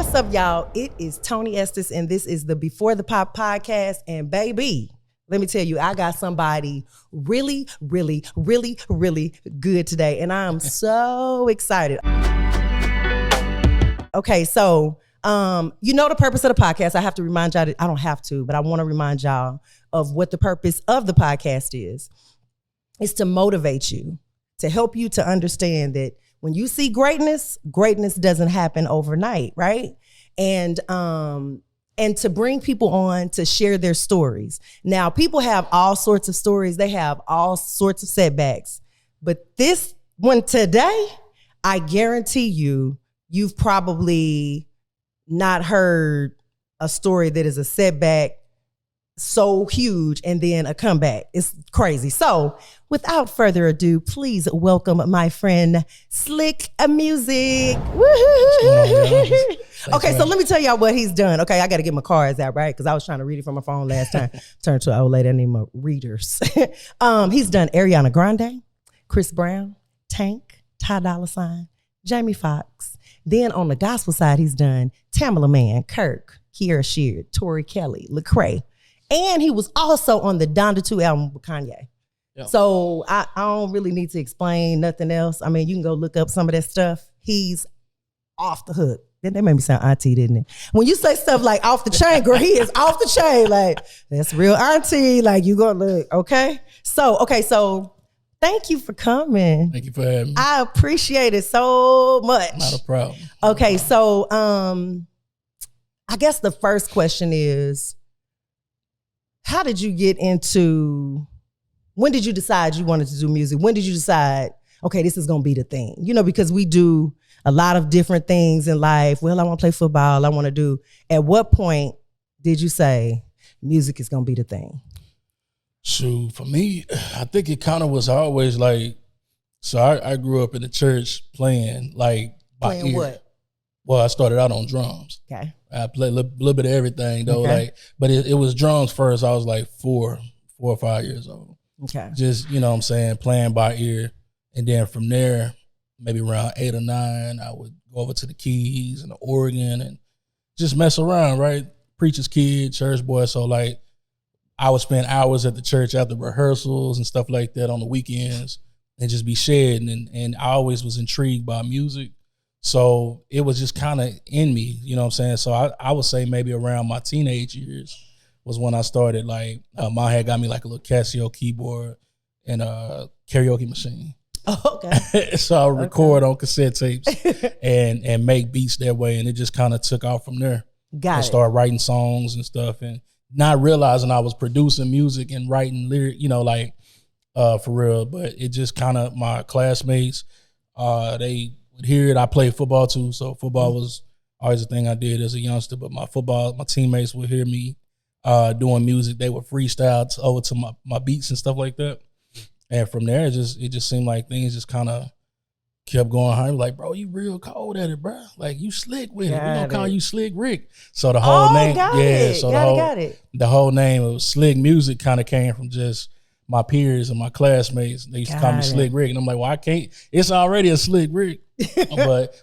what's up, y'all? It is Toni Estes, and this is the Before the Pop podcast. And baby, let me tell you, I got somebody really, really, really, really good today, and I'm so excited. Okay, so you know the purpose of the podcast. I have to remind y'all, I don't have to, but I want to remind y'all of what the purpose of the podcast is. It's to motivate you, to help you to understand that when you see greatness, greatness doesn't happen overnight, right? And to bring people on to share their stories. Now, people have all sorts of stories. They have all sorts of setbacks. But this one today, I guarantee you've probably not heard a story that is a setback so huge and then a comeback. It's crazy. So without further ado, please welcome my friend Slikk Muzik. Okay, so let me tell y'all what he's done. Okay, I got to get my cards out, right? Because I was trying to read it from my phone last time. Turned to an old lady, I need my readers. He's done Ariana Grande, Chris Brown, Tank, Ty Dolla $ign, Jamie Foxx. Then on the gospel side, he's done Tamala Man, Kirk, Kiera Sheard, Tori Kelly, Lecrae. And he was also on the Donda 2 album with Kanye. Yep. So I don't really need to explain nothing else. I mean, you can go look up some of that stuff. He's off the hook. That made me sound auntie, didn't it? When you say stuff like off the chain, girl, he is off the chain. Like, that's real auntie. Like, you gonna look, okay? So thank you for coming. Thank you for having me. I appreciate it so much. Not a problem. Okay, so I guess the first question is, how did you get into, when did you decide you wanted to do music? When did you decide, okay, this is gonna be the thing? You know, because we do a lot of different things in life. Well, I wanna play football, I wanna do. At what point did you say music is gonna be the thing? Shoot, for me, I think it kind of was always like, so I grew up in the church playing like by ear. What? Well, I started out on drums. Okay. I played a little bit of everything though, okay. But it was drums first. I was like four or 5 years old. Okay. Just, you know what I'm saying, playing by ear. And then from there, maybe around 8 or 9, I would go over to the keys and the organ and just mess around, right? Preacher's kid, church boy. So like, I would spend hours at the church after rehearsals and stuff like that on the weekends and just be shedding. And I always was intrigued by music. So it was just kind of in me, you know what I'm saying? So I would say maybe around my teenage years was when I started, like, mom had got me like a little Casio keyboard and a karaoke machine. Oh, okay. So I would record on cassette tapes and make beats that way. And it just kind of took off from there. Got it. Started writing songs and stuff and not realizing I was producing music and writing lyric, you know, like for real. But it just kind of, my classmates, they would hear it. I played football too, so football was always a thing I did as a youngster. But my teammates would hear me doing music. They would freestyle over to my beats and stuff like that. And from there, it just seemed like things just kind of kept going high. Like, bro, you real cold at it, bro. Like, you slick with it. We gonna call you Slikk Rick. So the whole name, the whole name of Slikk Muzik kind of came from just my peers and my classmates. They used to call me Slikk Rick, and I'm like, well, I can't. It's already a Slikk Rick.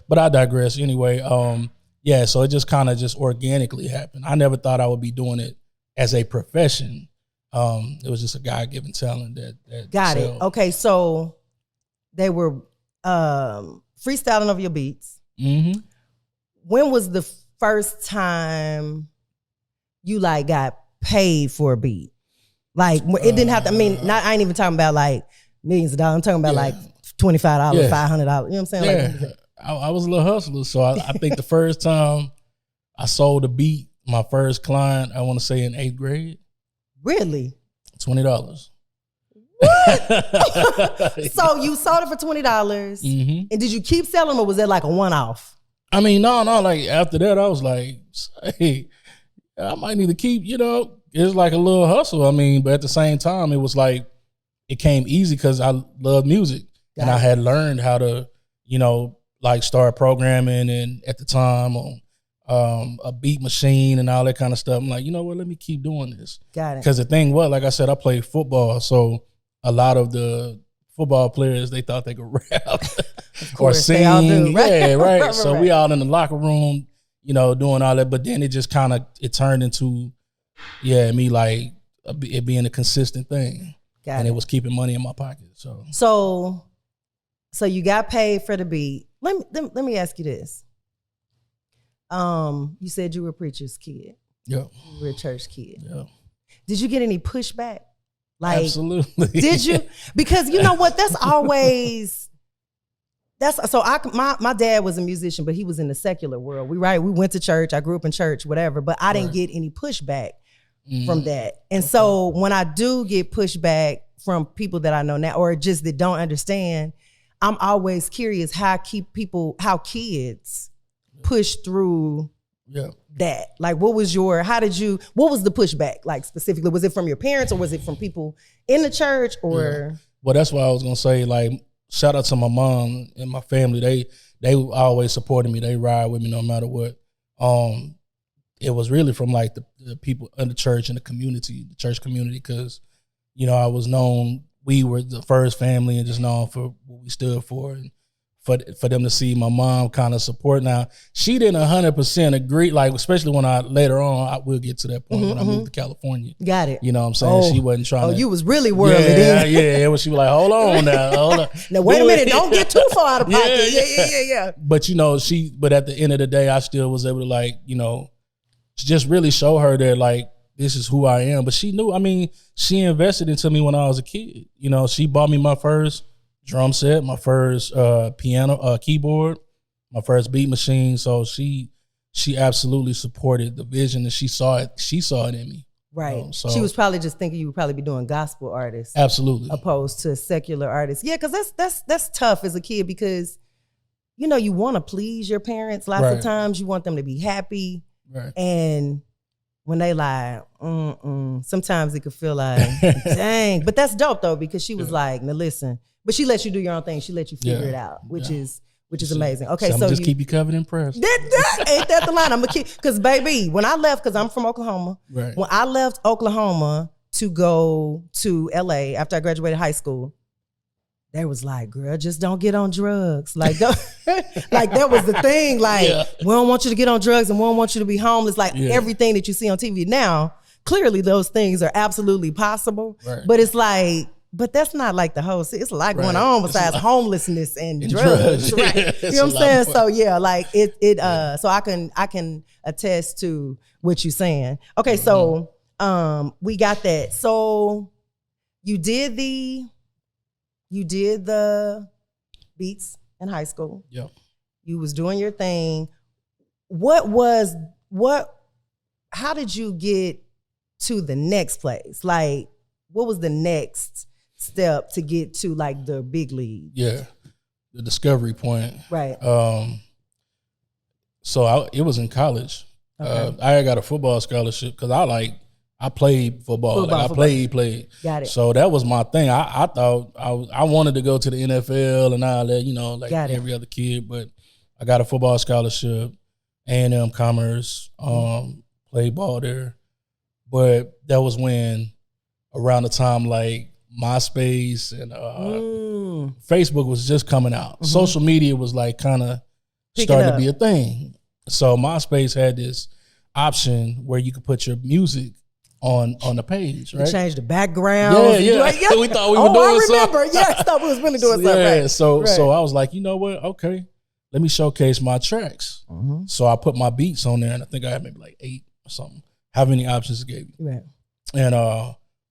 but I digress. Anyway, so it just kind of just organically happened. I never thought I would be doing it as a profession. It was just a God-given talent that got it. Okay, so they were freestyling over your beats. Mm-hmm. When was the first time you like got paid for a beat? Like, it didn't have to, I mean, I ain't even talking about like millions of dollars. I'm talking about like $25, $500. You know what I'm saying? Yeah. Like, I was a little hustler. So I think the first time I sold a beat, my first client, I want to say in 8th grade. Really? $20. What? So you sold it for $20. Mm-hmm. And did you keep selling, or was that like a one-off? I mean, no. Like after that, I was like, hey, I might need to keep, you know, it's like a little hustle. I mean, but at the same time, it was like, it came easy because I love music. And I had learned how to, you know, like start programming and at the time on a beat machine and all that kind of stuff. I'm like, you know what, let me keep doing this. Got it. Because the thing was, like I said, I played football. So a lot of the football players, they thought they could rap or sing. They all do, right? Yeah, right. So we all in the locker room, you know, doing all that. But then it just kind of, it turned into, me like it being a consistent thing. And it was keeping money in my pocket. So you got paid for the beat. Let me ask you this. You said you were a preacher's kid. Yeah. You were a church kid. Yeah. Did you get any pushback? Like, absolutely. Did you? Because you know what? That's always. My dad was a musician, but he was in the secular world. We went to church. I grew up in church, whatever. But I didn't get any pushback from that. And so when I do get pushback from people that I know now, or just that don't understand, I'm always curious how kids push through that. Like, what was the pushback? Like, specifically, was it from your parents or was it from people in the church or? Well, that's what I was gonna say. Like, shout out to my mom and my family. They always supported me. They ride with me no matter what. It was really from like the people in the church and the church community, because, you know, I was known, we were the first family and just known for what we stood for. And for them to see my mom kind of support. Now, she didn't 100% agree, like, especially when later on, I will get to that point when I moved to California. Got it. You know what I'm saying? She wasn't trying to. Oh, you was really worldly then. Yeah. She was like, hold on now. Hold on. Now, wait a minute. Don't get too far out of pocket. Yeah. But, you know, but at the end of the day, I still was able to, like, you know, just really show her that, like, this is who I am. But she knew, I mean, she invested into me when I was a kid. You know, she bought me my first drum set, my first piano, keyboard, my first beat machine. So she absolutely supported the vision, and she saw it in me. Right. So she was probably just thinking you would probably be doing gospel artists. Absolutely. Opposed to secular artists. Yeah, because that's tough as a kid, because, you know, you want to please your parents lots of times. You want them to be happy. Right. And when they like, sometimes it could feel like, dang. But that's dope though, because she was like, now listen. But she let you do your own thing. She let you figure it out, which is amazing. Okay, so just keep you covered in prayer. Ain't that the line? I'm gonna keep, because baby, when I left, because I'm from Oklahoma. Right. When I left Oklahoma to go to LA after I graduated high school, they was like, girl, just don't get on drugs. Like, like that was the thing. Like, we don't want you to get on drugs and we don't want you to be homeless. Like everything that you see on TV now, clearly those things are absolutely possible. Right. But it's like, but that's not like the whole, it's a lot going on besides homelessness and drugs. Right. You know what I'm saying? So yeah, like so I can attest to what you're saying. Okay, so we got that. So you did the beats in high school. Yeah. You was doing your thing. How did you get to the next place? Like, what was the next step to get to like the big league? Yeah. The discovery point. Right. So it was in college. Okay. I got a football scholarship because I played football. I played. Got it. So that was my thing. I thought I wanted to go to the NFL and all that, you know, like every other kid. But I got a football scholarship, A&M Commerce, played ball there. But that was when, around the time like MySpace and Facebook was just coming out. Mm-hmm. Social media was like kind of starting to be a thing. So MySpace had this option where you could put your music on the page, right? You changed the background. Yeah. We thought we were doing something. I remember. Yes, I thought we was really doing something. Yeah, so I was like, you know what? Okay, let me showcase my tracks. Mm-hmm. So I put my beats on there, and I think I had maybe like 8 or something. How many options it gave you? Right. And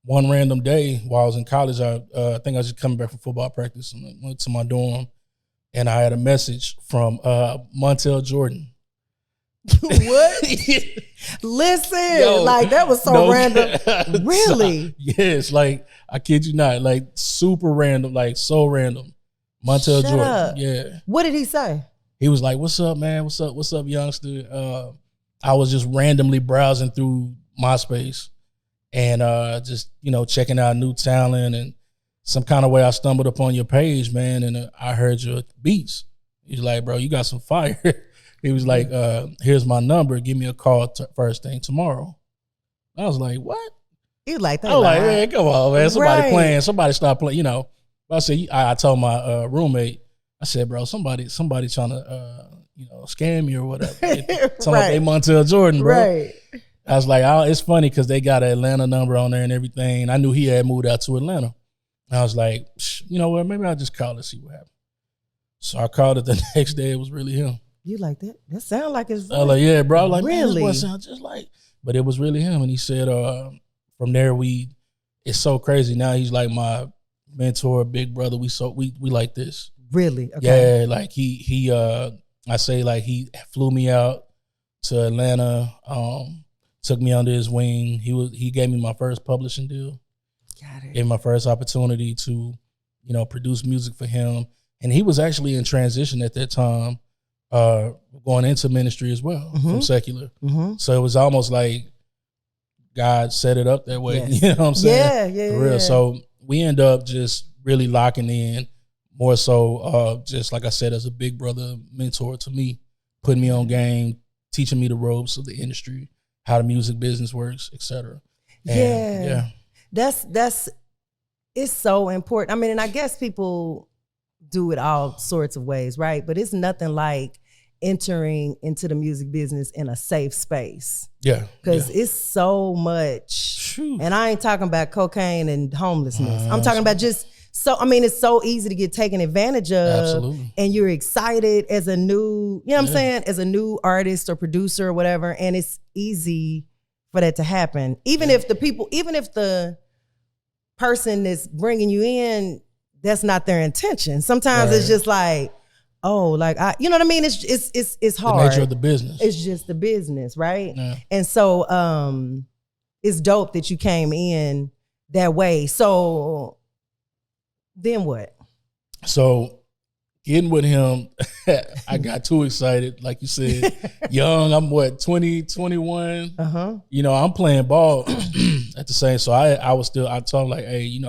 one random day while I was in college, I think I was just coming back from football practice, and I went to my dorm, and I had a message from Montel Jordan. What? Listen, like that was so random. Really? Yes, like I kid you not, like super random, like so random. Montel Jordan. Up. Yeah. What did he say? He was like, "What's up, man? What's up, youngster?" I was just randomly browsing through MySpace and just, you know, checking out new talent, and some kind of way I stumbled upon your page, man, and I heard your beats. He's like, "Bro, you got some fire." He was like, here's my number. Give me a call first thing tomorrow. I was like, what? You like that? I was like, man, come on, man. Somebody playing. Somebody start playing, you know. I said, I told my roommate, I said, bro, somebody trying to, scam me or whatever. Talking about they Montel Jordan, bro. Right. I was like, it's funny because they got an Atlanta number on there and everything. I knew he had moved out to Atlanta. I was like, you know what? Maybe I'll just call it, see what happens. So I called it the next day. It was really him. You like that? That sound like his voice. I was like, yeah, bro. I was like, really? Man, this boy sound just like. But it was really him. And he said, from there, it's so crazy. Now he's like my mentor, big brother. We like this. Really? Okay. Yeah, like I say like he flew me out to Atlanta, took me under his wing. He gave me my first publishing deal. Got it. Gave me my first opportunity to, produce music for him. And he was actually in transition at that time, going into ministry as well from secular. Mm-hmm. So it was almost like God set it up that way. Yes. You know what I'm saying? Yeah. For real. So we end up just really locking in more so, just like I said, as a big brother mentor to me, putting me on game, teaching me the ropes of the industry, how the music business works, et cetera. Yeah. That's it's so important. I mean, and I guess people do it all sorts of ways, right? But it's nothing like entering into the music business in a safe space. Yeah. Because it's so much. And I ain't talking about cocaine and homelessness. I'm talking about just it's so easy to get taken advantage of. Absolutely. And you're excited as a new, you know what I'm saying? As a new artist or producer or whatever. And it's easy for that to happen. Even if the person that's bringing you in, that's not their intention. Sometimes it's just like, you know what I mean? It's hard. The nature of the business. It's just the business, right? Yeah. And so it's dope that you came in that way. So then what? So getting with him, I got too excited. Like you said, young, I'm 20, 21. Uh-huh. I'm playing ball at the same. So I told him like, hey,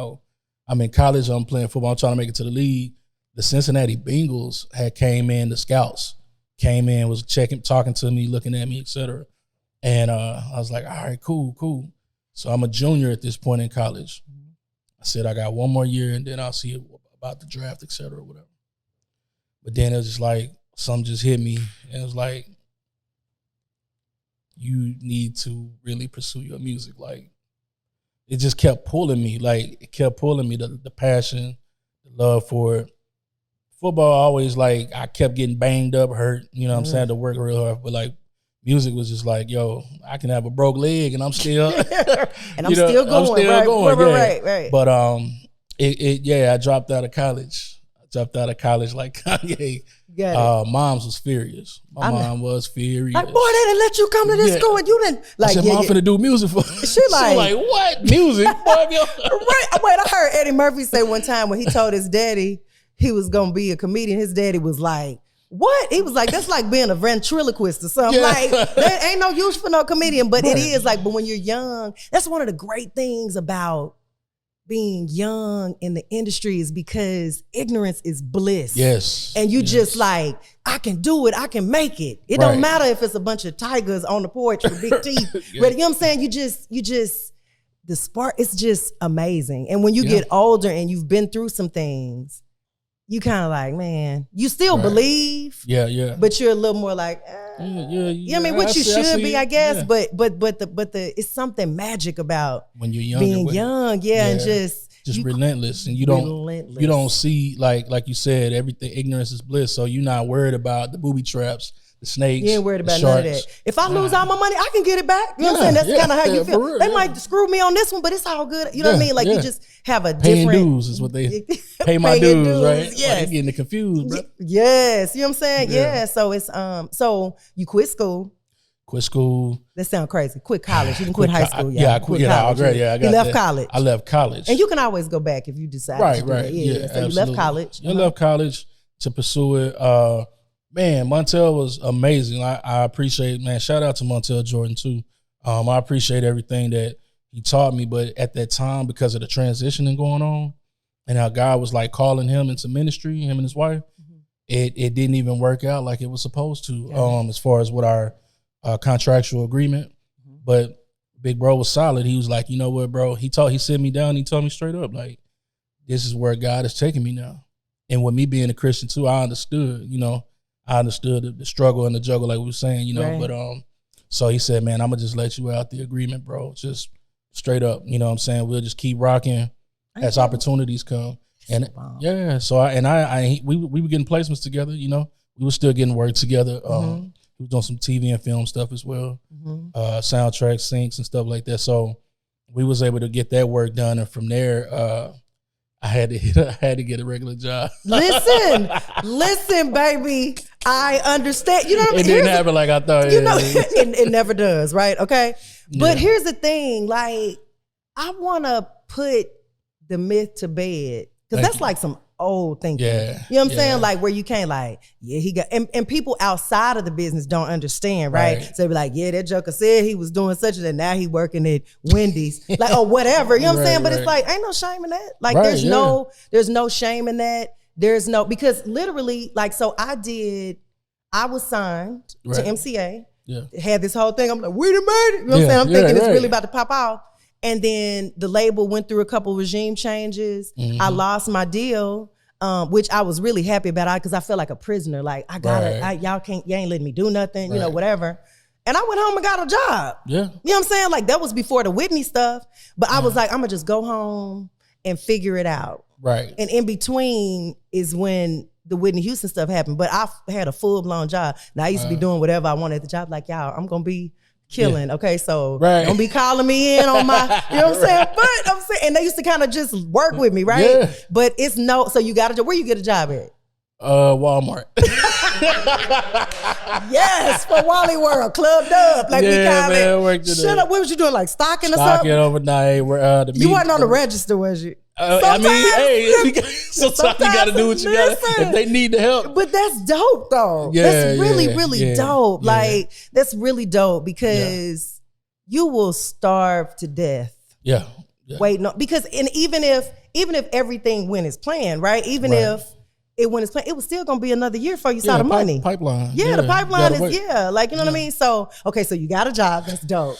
I'm in college, I'm playing football, I'm trying to make it to the league. The Cincinnati Bengals had came in, the scouts came in, was talking to me, looking at me, et cetera. And I was like, all right, cool. So I'm a junior at this point in college. I said, I got one more year and then I'll see about the draft, et cetera, whatever. But then it was just like, something just hit me. And it was like, you need to really pursue your music. Like, it just kept pulling me. Like, it kept pulling me, the passion, the love for it. Football always, like, I kept getting banged up, hurt, you know what I'm saying, to work real hard. But, like, music was just like, yo, I can have a broke leg and I'm still and I'm still going. Right. But I dropped out of college. Like Kanye. Moms was furious. My mom was furious. Like, boy, they didn't let you come to this school and you didn't. Like, I said, Mom, I'm finna do music for She like, what? Music? Right. Wait, I heard Eddie Murphy say one time when he told his daddy he was going to be a comedian, his daddy was like, what? He was like, that's like being a ventriloquist or something. Yeah. Like, there ain't no use for no comedian, but it is like, but when you're young, that's one of the great things about being young in the industry is because ignorance is bliss. Yes. And you just like, I can do it. I can make it. It don't matter if it's a bunch of tigers on the porch with big teeth. You know what I'm saying? You just, the spark, it's just amazing. And when you get older and you've been through some things, you kind of like, man, you still believe. Yeah. But you're a little more like, you know what I mean? Which you should be, I guess. Yeah. But the it's something magic about when you're young, being young, and just relentless, and you don't see like you said, everything. Ignorance is bliss, so you're not worried about the booby traps, the snakes. You ain't worried about none of that. If I lose all my money, I can get it back. You know what I'm saying? That's kind of how you feel. They might screw me on this one, but it's all good. You know what I mean? Like you just have a paying different dues is what they pay my dues, right? Yes. Like, getting confused, bro. Yes, you know what I'm saying? Yeah. So it's so you quit school. Quit school. That sounds crazy. Quit college. You didn't quit high school. I quit college. I got left college. I left college. And you can always go back if you decide to do that. Yeah, so absolutely. You left college. I left college to pursue it. Man, Montel was amazing. I appreciate, man, shout out to Montel Jordan too. I appreciate everything that he taught me, but at that time, because of the transitioning going on and how God was like calling him into ministry, him and his wife, it didn't even work out like it was supposed to, as far as what our contractual agreement. But Big Bro was solid. He was like, you know what, bro? He sit me down. He told me straight up, like, this is where God is taking me now. And with me being a Christian too, I understood, I understood the struggle and the juggle, like we were saying, you know. Right. But so he said, man, I'm gonna just let you out the agreement, bro. Just straight up, you know what I'm saying? We'll just keep rocking as opportunities come. And yeah, so we were getting placements together, you know. We were still getting work together. We was doing some TV and film stuff as well, soundtracks, syncs, and stuff like that. So we was able to get that work done, and from there, I had to get a regular job. Listen, baby. I understand. You know what I mean? It didn't happen like I thought. You know, it never does, right? Okay. But here's the thing, like, I want to put the myth to bed, because that's like some old thinking. Yeah. You know what I'm saying? Like, where you can't, like, he got, and people outside of the business don't understand, right? So they be like, that joker said he was doing such and that, now he working at Wendy's, like, or whatever. You know what I'm saying? But it's like, ain't no shame in that. Like, there's no shame in that. There's no, because literally, like, so I was signed to MCA. Had this whole thing. I'm like, we done made it. You know what I'm saying? I'm thinking it's really about to pop off. And then the label went through a couple regime changes. I lost my deal, which I was really happy about, because I felt like a prisoner. Like, I gotta, y'all ain't letting me do nothing, you know, whatever. And I went home and got a job. You know what I'm saying? Like, that was before the Whitney stuff. But I was like, I'm gonna just go home and figure it out. And in between is when the Whitney Houston stuff happened. But I had a full-blown job. Now, I used to be doing whatever I wanted at the job. Like, y'all, I'm gonna be killing, okay? So don't be calling me in on my, you know what I'm saying? But I'm saying, and they used to kind of just work with me, right? But it's so you got a job. Where you get a job at? Walmart. Yes, for Wally World, clubbed up. Like, we kind of, shut up. What was you doing? Like stocking or something? Stocking overnight. You weren't on the register, was you? I mean, hey, sometimes you got to do what you got to, if they need the help. But that's dope, though. That's really dope. Like, that's really dope, because you will starve to death. Waiting on, because even if everything went as planned, right? Even if it went as planned, it was still gonna be another year before you saw the money. Pipeline. The pipeline is like, you know what I mean? So so you got a job. That's dope.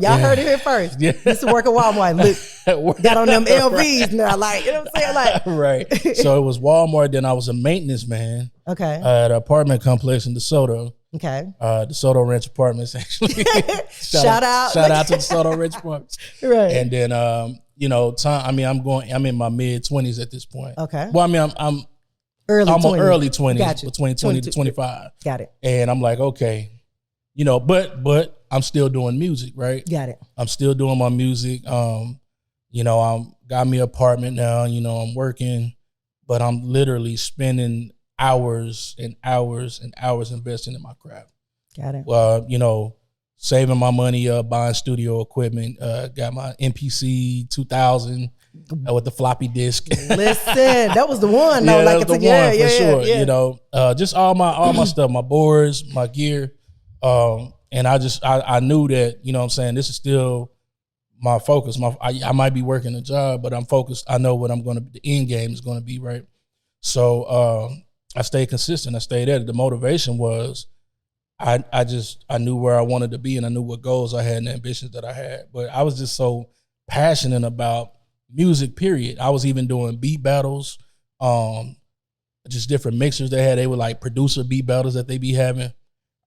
Y'all heard it here first. Used to work at Walmart. Look, got on them LVs now. Like, you know what I'm saying? Like, So it was Walmart. Then I was a maintenance man. At an apartment complex in DeSoto. DeSoto Ranch Apartments, actually. Shout out to DeSoto Ranch Apartments. And then you know, I'm in my mid-20s at this point. Well, I mean, I'm early 20s, between 20 to 25. Got it. And I'm like, okay, you know, but I'm still doing music, right? Got it. I'm still doing my music. You know, I'm got me an apartment now, you know, I'm working, but I'm literally spending hours and hours and hours investing in my craft. Got it. You know, saving my money up, buying studio equipment, got my MPC 2000 with the floppy disk. Listen, that was the one though. Like, it's the one for sure. You know, just all my stuff, my boards, my gear. And I knew that, you know what I'm saying, this is still my focus. I might be working a job, but I'm focused. I know what the end game is going to be, right? So I stayed consistent. I stayed at it. The motivation was I knew where I wanted to be, and I knew what goals I had and ambitions that I had. But I was just so passionate about music, period. I was even doing beat battles, just different mixers they had. They were like producer beat battles that they be having.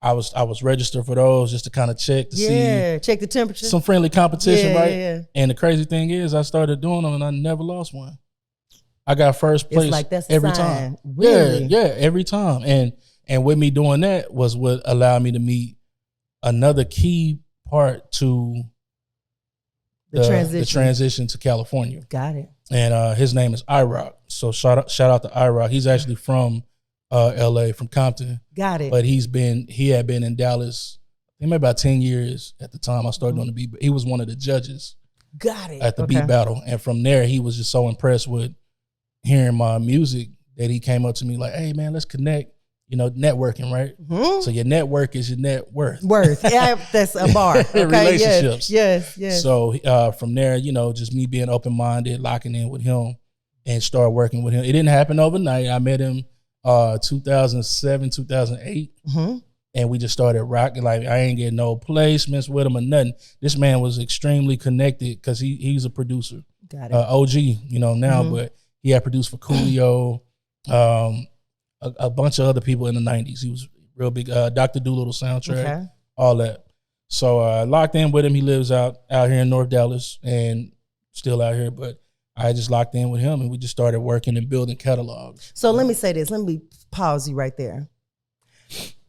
I was registered for those just to kind of check to see. Check the temperature. Some friendly competition, right? And the crazy thing is I started doing them and I never lost one. I got first place it's like that's every time. Really? Yeah, every time. And with me doing that was what allowed me to meet another key part to the transition to California. Got it. And his name is iRock. So shout out to iRock. He's actually from LA, from Compton. Got it. But he had been in Dallas, I think maybe about 10 years at the time I started doing the beat. He was one of the judges. Got it. At the beat battle. And from there, he was just so impressed with hearing my music that he came up to me like, hey man, let's connect. You know, networking, right? So your network is your net worth. Yeah, that's a bar. Okay? Relationships. Yes. So from there, you know, just me being open-minded, locking in with him and start working with him. It didn't happen overnight. I met him 2007, 2008. And we just started rocking. Like, I ain't getting no placements with him or nothing. This man was extremely connected because he's a producer. Got it. OG, you know, now, but he had produced for Coolio. a bunch of other people in the 90s. He was real big. Dr. Dolittle soundtrack, all that. So locked in with him. He lives out here in North Dallas and still out here, but I just locked in with him and we just started working and building catalogs. So let me say this. Let me pause you right there.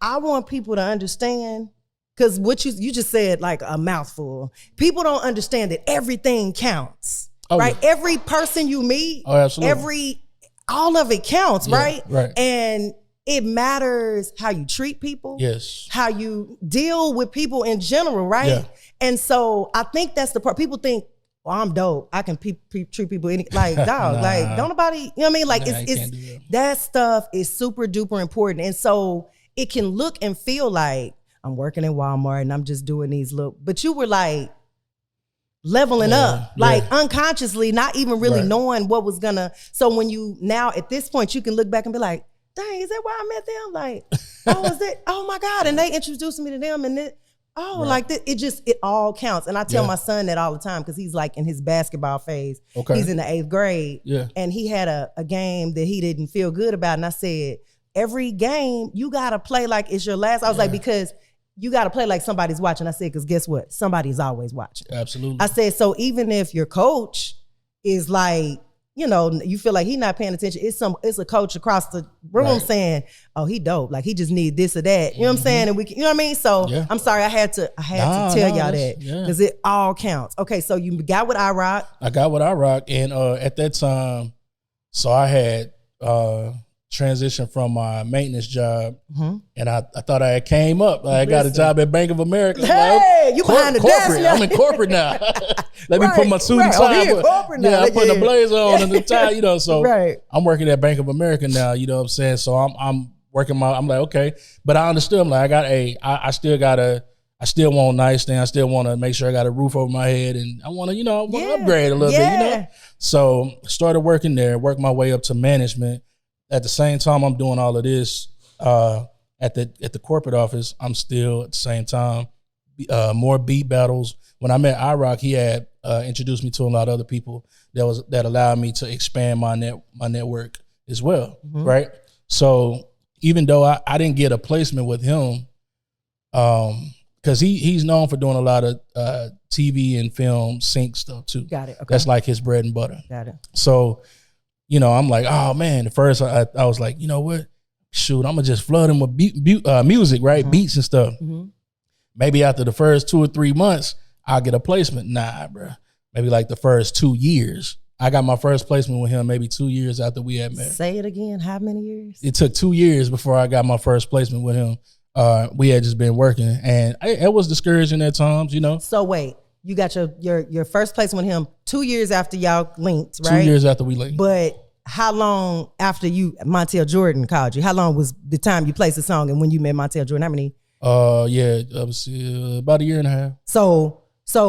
I want people to understand, because what you just said like a mouthful. People don't understand that everything counts, right? Yeah. Every person you meet, absolutely. All of it counts, right? Right. And it matters how you treat people, yes, how you deal with people in general, right? Yeah. And so I think that's the part. People think, well, I'm dope. I can treat people like dog. Like don't nobody, you know what I mean? Like it's that stuff is super duper important. And so it can look and feel like I'm working in Walmart and I'm just doing these little, but you were like leveling up, like unconsciously, not even really knowing what was gonna. So when you now at this point, you can look back and be like, dang, is that why I met them? Like, oh, is that? Oh my God. And they introduced me to them and it, like this, it all counts. And I tell my son that all the time because he's like in his basketball phase. Okay. He's in the 8th grade. Yeah. And he had a game that he didn't feel good about. And I said, every game you gotta play like it's your last. I was like, because you gotta play like somebody's watching. I said, because guess what? Somebody's always watching. Absolutely. I said, so even if your coach is like, you know, you feel like he's not paying attention. It's a coach across the room saying, "Oh, he dope. Like he just need this or that." You know what I'm saying? And we, you know what I mean? So I'm sorry, I had to tell y'all that because it all counts. Okay, so you got with iRock. I got with iRock, and at that time, so I had transitioned from my maintenance job, and I thought I came up. I got a job at Bank of America. Hey, like, you behind the desk now. I'm in corporate now. Let me put my suit and tie. I'm putting the blazer on and the tie, you know. So I'm working at Bank of America now, you know what I'm saying? So I'm working I'm like, okay. But I understood. I'm like, I still want nice things. I still want to make sure I got a roof over my head and I want to, upgrade a little bit, you know? So started working there, worked my way up to management. At the same time I'm doing all of this, at the corporate office, I'm still at the same time, more beat battles. When I met iRock, he had introduced me to a lot of other people that allowed me to expand my network as well, right? So even though I didn't get a placement with him, because he's known for doing a lot of TV and film sync stuff too. Got it. Okay. That's like his bread and butter. Got it. So, I'm like, oh man. At first I was like, you know what? Shoot, I'm gonna just flood him with music, right? Beats and stuff. Maybe after the first 2 or 3 months, I'll get a placement. Nah, bro. Maybe like the first 2 years. I got my first placement with him maybe 2 years after we had met. Say it again. How many years? It took 2 years before I got my first placement with him. We had just been working, and it was discouraging at times, So wait, you got your first placement with him 2 years after y'all linked, right? 2 years after we linked. But how long after Montel Jordan called you? How long was the time you placed the song and when you met Montel Jordan? How many? About a year and a half. So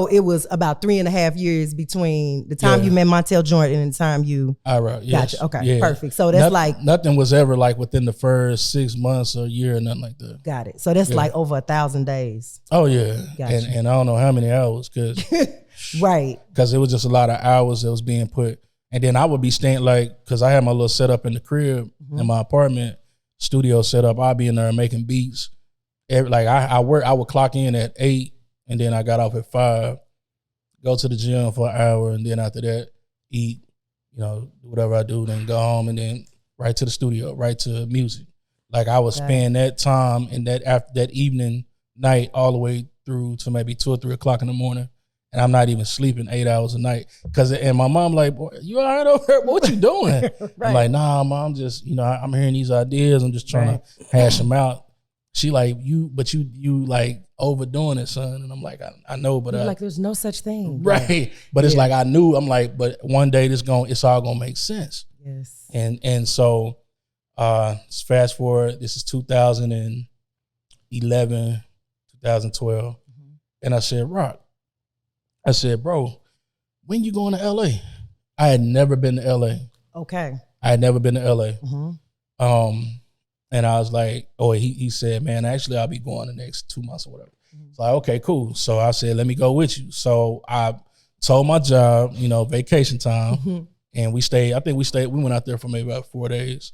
it was about 3.5 years between the time you met Montel Jordan and the time you yes. Gotcha. Okay, perfect. So that's nothing was ever like within the first 6 months or a year or nothing like that. Got it. So that's like over 1,000 days. Oh yeah. Gotcha. And I don't know how many hours because right. Because it was just a lot of hours that was being put. And then I would be staying because I had my little setup in the crib in my apartment, studio setup. I'd be in there making beats. I would clock in at 8 and then I got off at 5, go to the gym for an hour, and then after that, eat, whatever I do, then go home and then right to the studio, right to music. Like I would spend that time and that evening, night, all the way through to maybe 2 or 3 o'clock in the morning. And I'm not even sleeping 8 hours a night. And my mom like, boy, you all right over here? What you doing? Right. I'm like, nah, mom, just, I'm hearing these ideas. I'm just trying to hash them out. She like, you like overdoing it, son. And I'm like, I know, but you're like, there's no such thing. Right. But it's like, I knew, I'm like, but one day it's all going to make sense. Yes. And so fast forward, this is 2011, 2012. And I said, Rock, bro, when you going to LA? I had never been to LA. Okay. I had never been to LA. And I was like, he said, man, actually I'll be going the next 2 months or whatever. So like, okay, cool. So I said, let me go with you. So I told my job, vacation time. And we went out there for maybe about 4 days.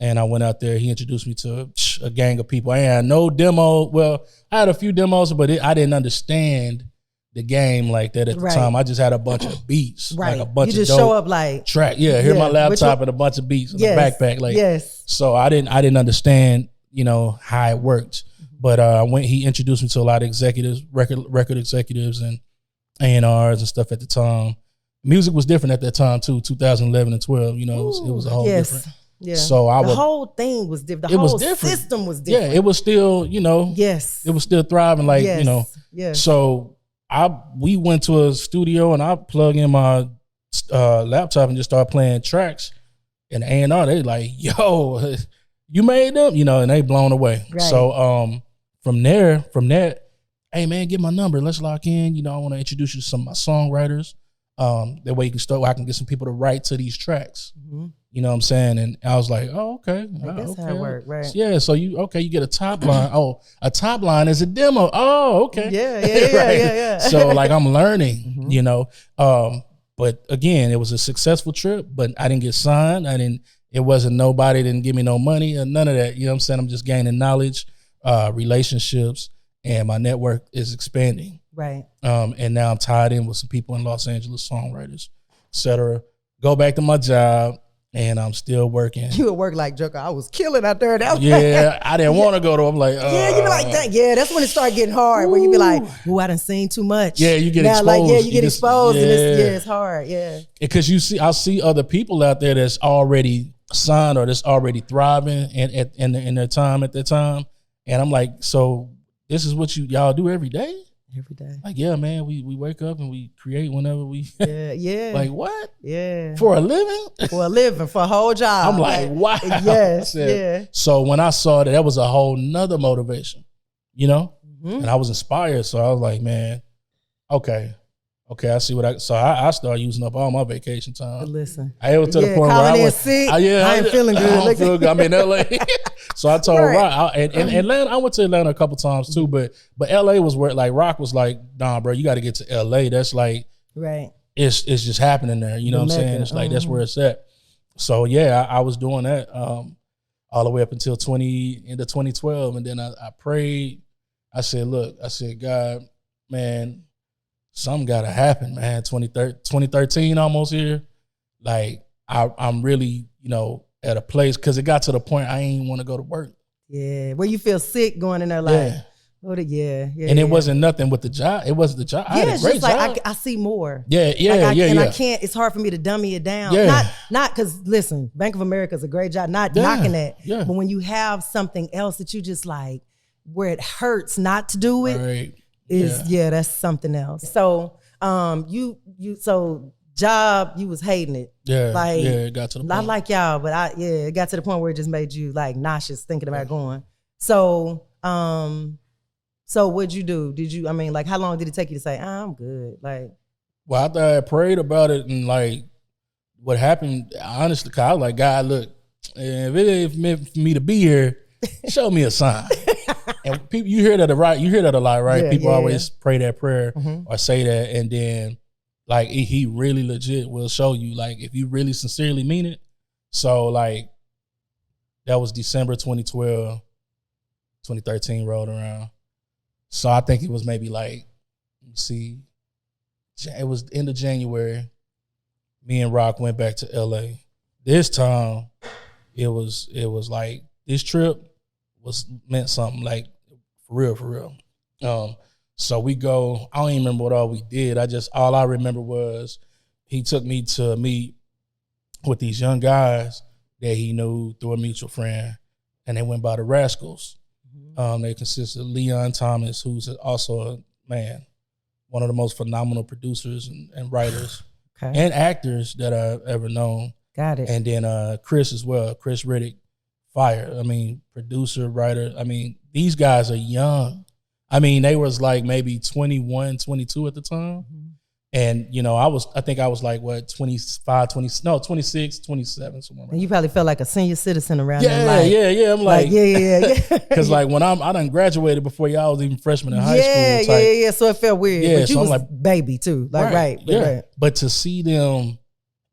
And I went out there. He introduced me to a gang of people. I had no demo. Well, I had a few demos, but I didn't understand the game like that at the time. I just had a bunch of beats, like a bunch of dope. You just show up like track. Yeah, here's my laptop and a bunch of beats in the backpack. Like, so I didn't understand, you know, how it worked. But he introduced me to a lot of executives, record executives, and A&Rs and stuff at the time. Music was different at that time too. 2011 and 12. You know, it was a whole different. Yeah. So the whole thing was different. The whole system was different. Yeah, it was still, you know, it was still thriving. Like, you know, so we went to a studio and I plug in my laptop and just start playing tracks. And A&R, they like, yo, you made them, you know, and they blown away. Right. So from that, hey man, get my number. Let's lock in. You know, I want to introduce you to some of my songwriters. That way you can start. I can get some people to write to these tracks. Mm-hmm. You know what I'm saying? And I was like, oh, okay. That's how it worked, right? Yeah, so you get a top line. Oh, a top line is a demo. Oh, okay. Yeah. So like I'm learning, you know. But again, it was a successful trip, but I didn't get signed. It wasn't nobody didn't give me no money or none of that. You know what I'm saying? I'm just gaining knowledge, relationships, and my network is expanding. Right. And now I'm tied in with some people in Los Angeles, songwriters, et cetera. Go back to my job. And I'm still working. You would work like Joker. I was killing out there. Yeah, I didn't want to go to. I'm like, yeah, you be like that. Yeah, that's when it started getting hard. Where you be like, "Ooh, I done seen too much." Yeah, you get exposed. Like, you get exposed, and it's hard. Yeah, because I see other people out there that's already signed or that's already thriving in their time at that time, and I'm like, so this is what y'all do every day. Every day. Like, yeah, man, we wake up and we create whenever we. Yeah. Like, what? Yeah. For a living? For a living, for a whole job. I'm like, wow. Yes, yeah. So when I saw that was a whole nother motivation, you know? Mm-hmm. And I was inspired. So I was like, man, okay, I see what I started using up all my vacation time. Listen. I was to the point where I was sick. I ain't feeling good. I don't feel good. I'm in LA. So I told Rock, and Atlanta, I went to Atlanta a couple times too, but LA was where like Rock was like, nah, bro, you got to get to LA. That's like, right. It's just happening there. You know what I'm saying? It's like, that's where it's at. So yeah, I was doing that all the way up until into 2012. And then I prayed. I said, God, man, something got to happen, man. 2013 almost here. Like I'm really, you know, at a place, because it got to the point I ain't want to go to work. Yeah, where you feel sick going in there like, and it wasn't nothing with the job. It wasn't the job. I had a great job. I see more. And I can't, it's hard for me to dummy it down. Yeah. Not because, listen, Bank of America is a great job, not knocking that. Yeah. But when you have something else that you just like, where it hurts not to do it, that's something else. So job, you was hating it. Yeah. Like, it got to the point. Not like y'all, but it got to the point where it just made you like nauseous thinking about going. So what'd you do? How long did it take you to say, I'm good? Like, well, after I prayed about it and like what happened, honestly, I was like, God, look, if it ain't meant for me to be here, show me a sign. And people, you hear that a lot, right? Yeah, people always pray that prayer or say that, and then like he really legit will show you, like, if you really sincerely mean it. So like that was December 2012, 2013 rolled around. So I think it was maybe like, let me see, it was end of January. Me and Rock went back to LA. This time it was like this trip meant something, like for real. So we go, I don't even remember what all we did. All I remember was he took me to meet with these young guys that he knew through a mutual friend, and they went by the Rascals. They consist of Leon Thomas, who's also one of the most phenomenal producers and writers and actors that I've ever known. Got it. And then Chris as well, Chris Riddick, fire. I mean, producer, writer. I mean, these guys are young. I mean, they was like maybe 21, 22 at the time. And, you know, I think I was like, what, 26, 27, somewhere. And you probably felt like a senior citizen around that life. Yeah. I'm like, yeah. Because like when I done graduated before y'all was even freshman in high school. Yeah. So it felt weird. Yeah, but you so was like, baby too. Like, right. But to see them,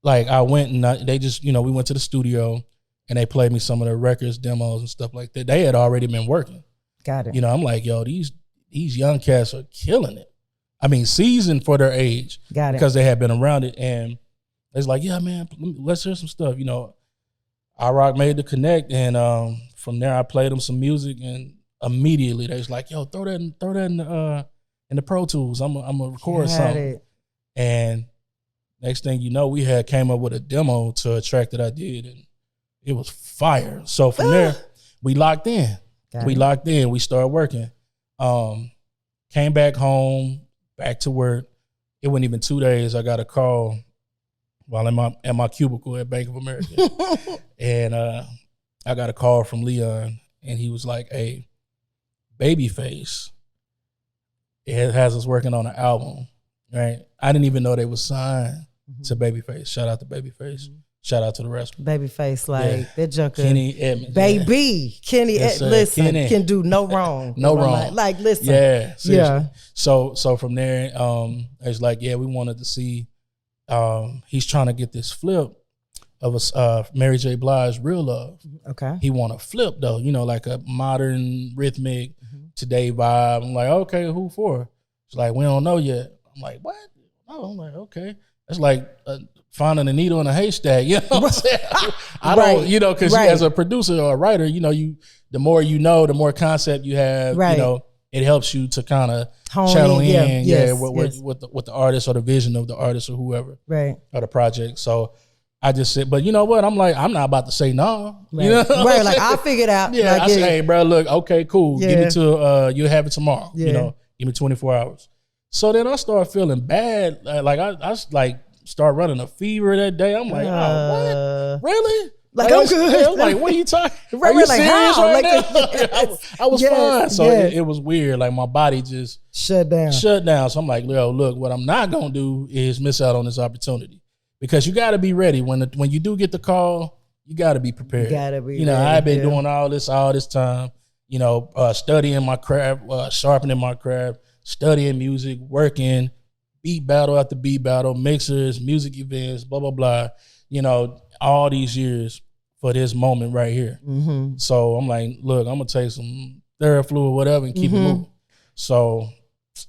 like I went and they just, you know, we went to the studio and they played me some of their records, demos, and stuff like that. They had already been working. Got it. You know, I'm like, yo, these young cats are killing it. I mean, seasoned for their age. Got it. Because they had been around it. And it's like, yeah, man, let's hear some stuff. You know, iRock made the connect, and from there I played them some music, and immediately they was like, yo, throw that in the Pro Tools. I'm gonna record something. And next thing you know, we had came up with a demo to a track that I did, and it was fire. So from there, we locked in. We started working. Came back home, back to work. It wasn't even 2 days. I got a call while at my cubicle at Bank of America. And I got a call from Leon, and he was like, hey, Babyface, it has us working on an album, right? I didn't even know they was signed to Babyface. Shout out to Babyface. Shout out to the rest. Babyface, like that junker. Kenny Edmonds. Baby. Kenny, yes, listen, Kenny can do no wrong. No wrong. Like, listen. Yeah, seriously. Yeah. So from there, it's like, yeah, we wanted to see, he's trying to get this flip of Mary J. Blige, Real Love. Okay. He want a flip though, you know, like a modern rhythmic today vibe. I'm like, okay, who for? It's like, we don't know yet. I'm like, what? Oh, I'm like, okay. It's like finding a needle in a haystack, you know what I'm saying? I don't, you know, because as a producer or a writer, you know, the more you know, the more concept you have, you know, it helps you to kind of channel in, with the artist or the vision of the artist or whoever, right, or the project. So I just said, but you know what? I'm like, I'm not about to say no. Right. You know right, like I'll figure it out. Yeah, like, I say, hey, bro, look, okay, cool. Yeah. Give me to, you'll have it tomorrow. Yeah. You know, give me 24 hours. So then I started feeling bad. Like I like start running a fever that day. I'm like, oh, what? Really? Like I'm good. I'm like, what are you talking? Right, are you like, serious how? right Like, now? I was fine. So it was weird. Like my body just shut down. So I'm like, yo, look, what I'm not gonna do is miss out on this opportunity, because you got to be ready when you do get the call. You got to be prepared. You gotta be. You know, ready, I've been doing all this time. You know, studying my craft, sharpening my craft, studying music, working, beat battle after beat battle, mixers, music events, blah blah blah. You know, all these years for this moment right here. So I'm like, look, I'm gonna take some Theraflu or whatever and keep it moving. So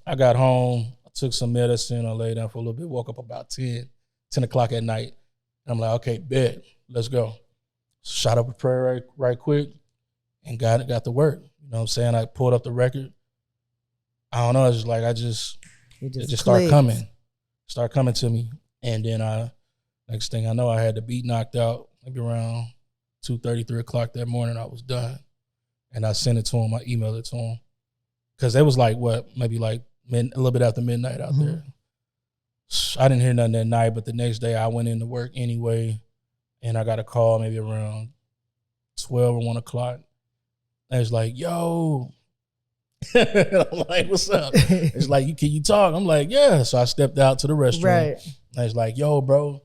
I got home, I took some medicine, I lay down for a little bit, woke up about 10 o'clock at night. And I'm like, okay, bet, let's go. Shot up a prayer right quick and got to work. You know what I'm saying? I pulled up the record. I don't know, it's just like it just started coming to me. And then next thing I know, I had the beat knocked out maybe around 2:30, 3 o'clock that morning. I was done. And I sent it to him, I emailed it to him. Because it was like, maybe like a little bit after midnight out there. I didn't hear nothing that night, but the next day I went into work anyway, and I got a call maybe around 12 or 1 o'clock. And it's like, yo. I'm like, what's up? It's like, can you talk? I'm like, yeah. So I stepped out to the restroom. Right. And it's like, yo, bro,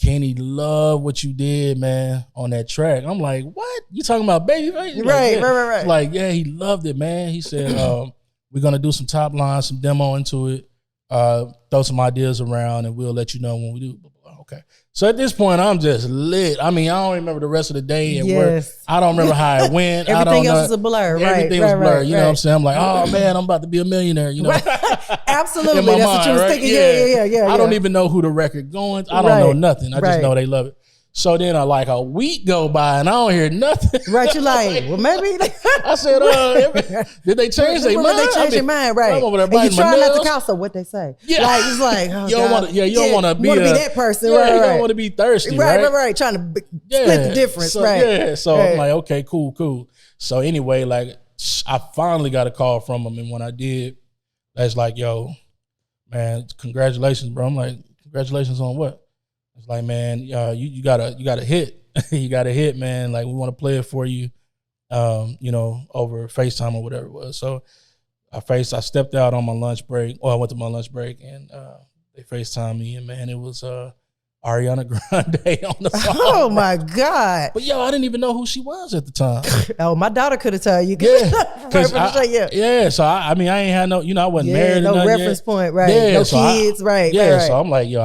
Kenny loved what you did, man, on that track. I'm like, what? You talking about Babyface? Right, like, right. It's like, yeah, he loved it, man. He said, we're going to do some top lines, some demo into it, throw some ideas around, and we'll let you know when we do. Okay. So at this point, I'm just lit. I mean, I don't remember the rest of the day at work. I don't remember how it went. Everything else is a blur. Everything was blur. You know what I'm saying? I'm like, oh, man, I'm about to be a millionaire, you know? Absolutely. In my That's mind, what you was right? thinking. Yeah. I don't even know who the record going. I don't know nothing. I just know they love it. So then like a week go by and I don't hear nothing. Right, you're like, well, maybe. I said, did they change their mind? They change their mind, right. I'm over there and you biting try my not nails. to counsel what they say. Yeah. Like, it's like, oh, you don't want to. Yeah, you don't want to be that person. Yeah, right, you don't want to be thirsty. Right. Trying to split the difference. So, right. Yeah. So I'm like, okay, cool. So anyway, like I finally got a call from him, and when I did, that's like, yo, man, congratulations, bro. I'm like, congratulations on what? It's like, man, you got a hit. You got a hit, man. Like, we want to play it for you, you know, over FaceTime or whatever it was. So I stepped out on my lunch break. Well, I went to my lunch break, and they FaceTimed me, and man, it was Ariana Grande on the phone. Oh my God! But yo, I didn't even know who she was at the time. Oh, my daughter could have told you. Yeah, So I mean, I ain't had no, you know, I wasn't married. No or nothing reference yet. point, right? Yeah, no so kids, right? Yeah, right. so I'm like, yo,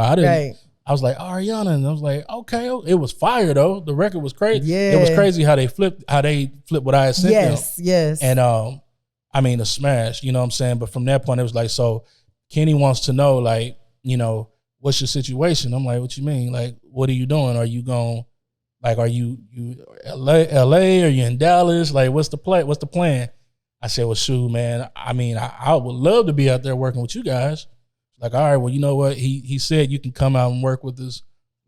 I I was like, Ariana, and I was like, okay, it was fire though. The record was crazy. Yeah. It was crazy how they flipped what I had sent them. Yes. And I mean, a smash, you know what I'm saying? But from that point, it was like, so Kenny wants to know, like, you know, what's your situation? I'm like, what you mean? Like, what are you doing? Are you going, like, are you LA? Are you in Dallas? Like, what's the play? What's the plan? I said, well, shoot, man. I mean, I would love to be out there working with you guys. Like, all right, well, you know what? He said you can come out and work with us.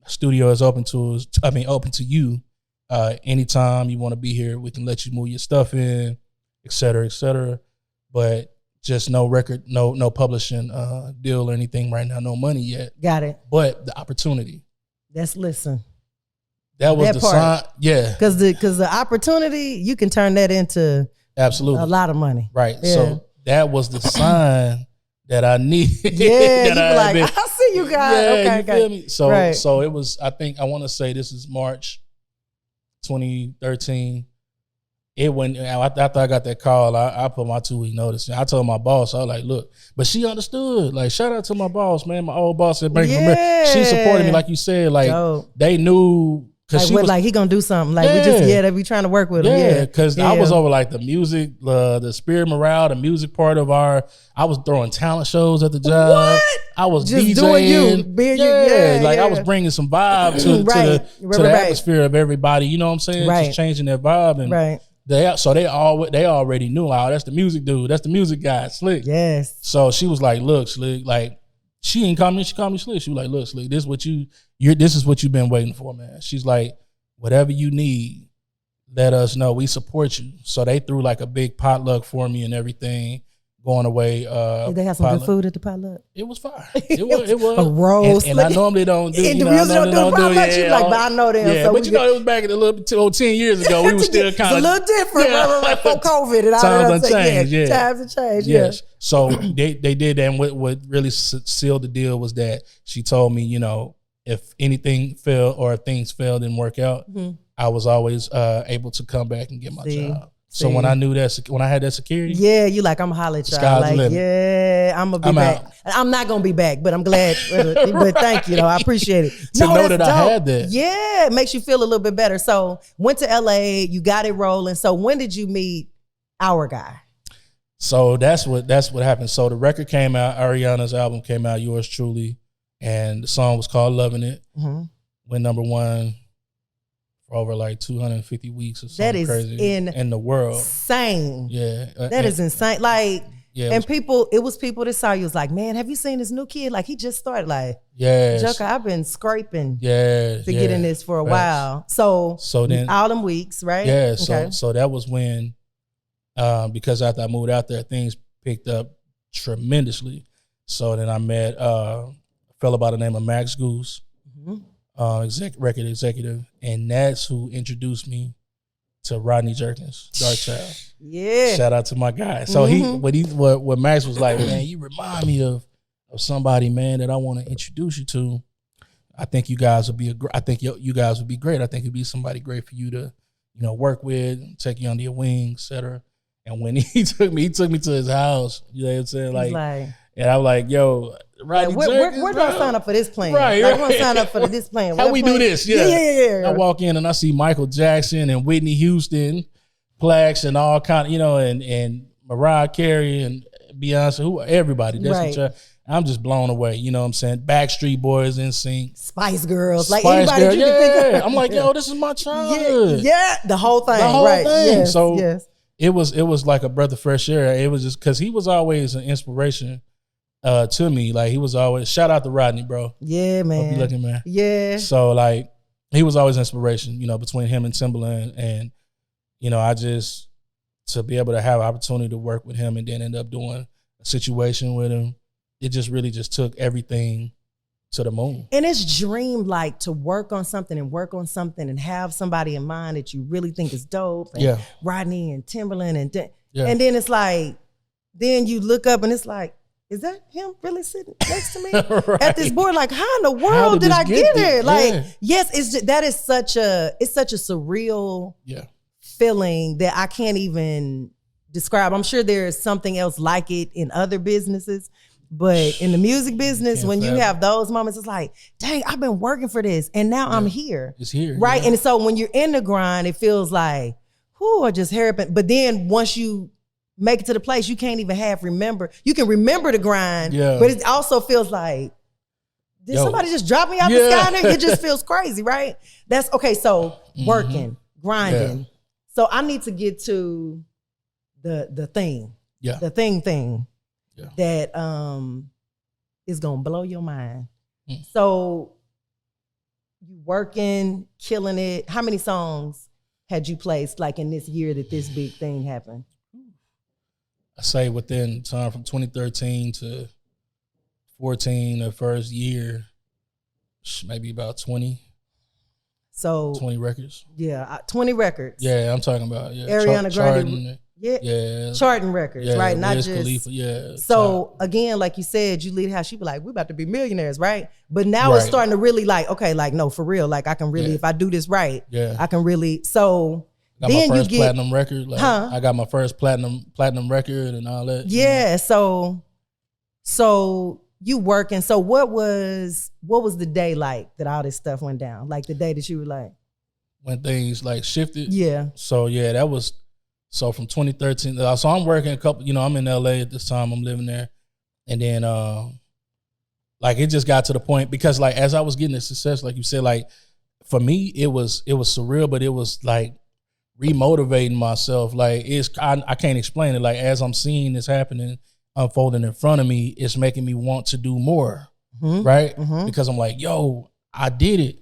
Studio is open to us. I mean, open to you. Anytime you want to be here, we can let you move your stuff in, et cetera, et cetera. But just no record, no publishing deal or anything right now. No money yet. Got it. But the opportunity. Listen. That was the sign. Yeah. Because the opportunity, you can turn that into absolutely a lot of money. Right. Yeah. So that was the sign that I needed. Yeah, you be like, I see you guys. Yeah, okay, you feel me? So right. so it was, I think, I want to say this is March 2013. It went, after I got that call, I put my 2-week notice. I told my boss, I was like, look, but she understood. Like, shout out to my boss, man. My old boss at Bank of America. She supported me, like you said. Like, they knew. Like he gonna do something. Like they be trying to work with him. Yeah, because I was over like the music, the spirit morale, the music part of I was throwing talent shows at the job. What? I was just DJing. Doing you. I was bringing some vibe to the atmosphere of everybody. You know what I'm saying? Right. Just changing that vibe. And they already knew, oh, that's the music dude. That's the music guy, Slikk. Yes. So she was like, look, Slikk, like, she ain't call me, she called me Slikk. She was like, look, Slikk, this is what you've been waiting for, man. She's like, whatever you need, let us know. We support you. So they threw like a big potluck for me and everything going away. Did they have some good food at the potluck? It was fire. It was. A roast. And I normally don't do, and the music don't do potluck. She's like, but I know them. Yeah, so but you know, it was back in a little bit, 10 years ago. We were still kind of. It's a little different, right, for COVID and all that. Times have changed, yeah. Times have changed, yes. So they did that, and what really sealed the deal was that she told me, you know, if anything failed or if things failed and work out, I was always able to come back and get my job. So when I knew that, when I had that security, you like, I'm gonna holler at y'all. Like, I'm gonna be back. Out. I'm not gonna be back, but I'm glad. but thank you, though. I appreciate it. to know that dope. I had that. Yeah, it makes you feel a little bit better. So went to LA, you got it rolling. So when did you meet our guy? So that's what happened. So the record came out, Ariana's album came out, Yours Truly, and the song was called Loving It. Went #1 for over like 250 weeks or something. That is crazy in the world. Insane. Yeah. That is insane. Like, and it was people that saw you was like, man, have you seen this new kid? Like, he just started. Like, Joker, I've been scraping to get in this for a while. So then all them weeks, right? Yeah. So that was when, because after I moved out there, things picked up tremendously. So then I met a fellow by the name of Max Goose, record executive, and that's who introduced me to Rodney Jerkins, Darkchild. Yeah. Shout out to my guy. So what Max was like, man, you remind me of somebody, man, that I want to introduce you to. I think you guys would be you guys would be great. I think it'd be somebody great for you to, you know, work with, take you under your wing, et cetera. And when he took me to his house, you know what I'm saying? Like, and I'm like, yo, Rodney Jerkins, where do I sign up for this plan? Right. I want to sign up for this plan. How we do this? Yeah. I walk in and I see Michael Jackson and Whitney Houston, plaques and all kind of, you know, and Mariah Carey and Beyonce, everybody. I'm just blown away. You know what I'm saying? Backstreet Boys, NSYNC, Spice Girls, like anybody you can think of. I'm like, yo, this is my childhood. Yeah, the whole thing. Thing. Yes, so it was like a breath of fresh air. It was just because he was always an inspiration to me. Like, he was always, shout out to Rodney, bro. Yeah, man. Hope you looking, man. Yeah. So like, he was always inspiration, you know, between him and Timbaland. And, you know, I just, to be able to have an opportunity to work with him and then end up doing a situation with him, it just really just took everything to the moon. And it's dream-like to work on something and have somebody in mind that you really think is dope. And Rodney and Timbaland and then it's like, then you look up and it's like, is that him really sitting next to me at this board? Like, how in the world did I get here? Like, yes, that is such a surreal feeling that I can't even describe. I'm sure there is something else like it in other businesses, But in the music business, when you have those moments, it's like, dang, I've been working for this and now I'm here. It's here. Right. And so when you're in the grind, it feels like, whoo, I just hairpin. But then once you make it to the place, you can't even you can remember the grind, but it also feels like, did somebody just drop me out the sky? It just feels crazy, right? That's okay. So working, grinding. Yeah. So I need to get to the thing, the thing that is gonna blow your mind. So you working, killing it. How many songs had you placed like in this year that this big thing happened? I say within time from 2013 to 14, the first year, maybe about 20. So 20 records. Yeah, 20 records. Yeah, I'm talking about Ariana Grande. Charting records, right? Not Wiz just Khalifa, So again, like you said, you lead how she be like, we about to be millionaires, right? But now it's starting to really like, okay, like no, for real, like I can really, if I do this right, I can really. So got then my first platinum record. Like, I got my first platinum record and all that. Yeah. So you working. So what was the day like that all this stuff went down? Like the day that you were like, when things like shifted. Yeah. So that was. So from 2013, so I'm working a couple, I'm in LA at this time, I'm living there. And then like it just got to the point because like as I was getting the success, like you said, like for me, it was surreal, but it was like remotivating myself. Like I can't explain it. Like as I'm seeing this happening, unfolding in front of me, it's making me want to do more, right? Because I'm like, yo, I did it.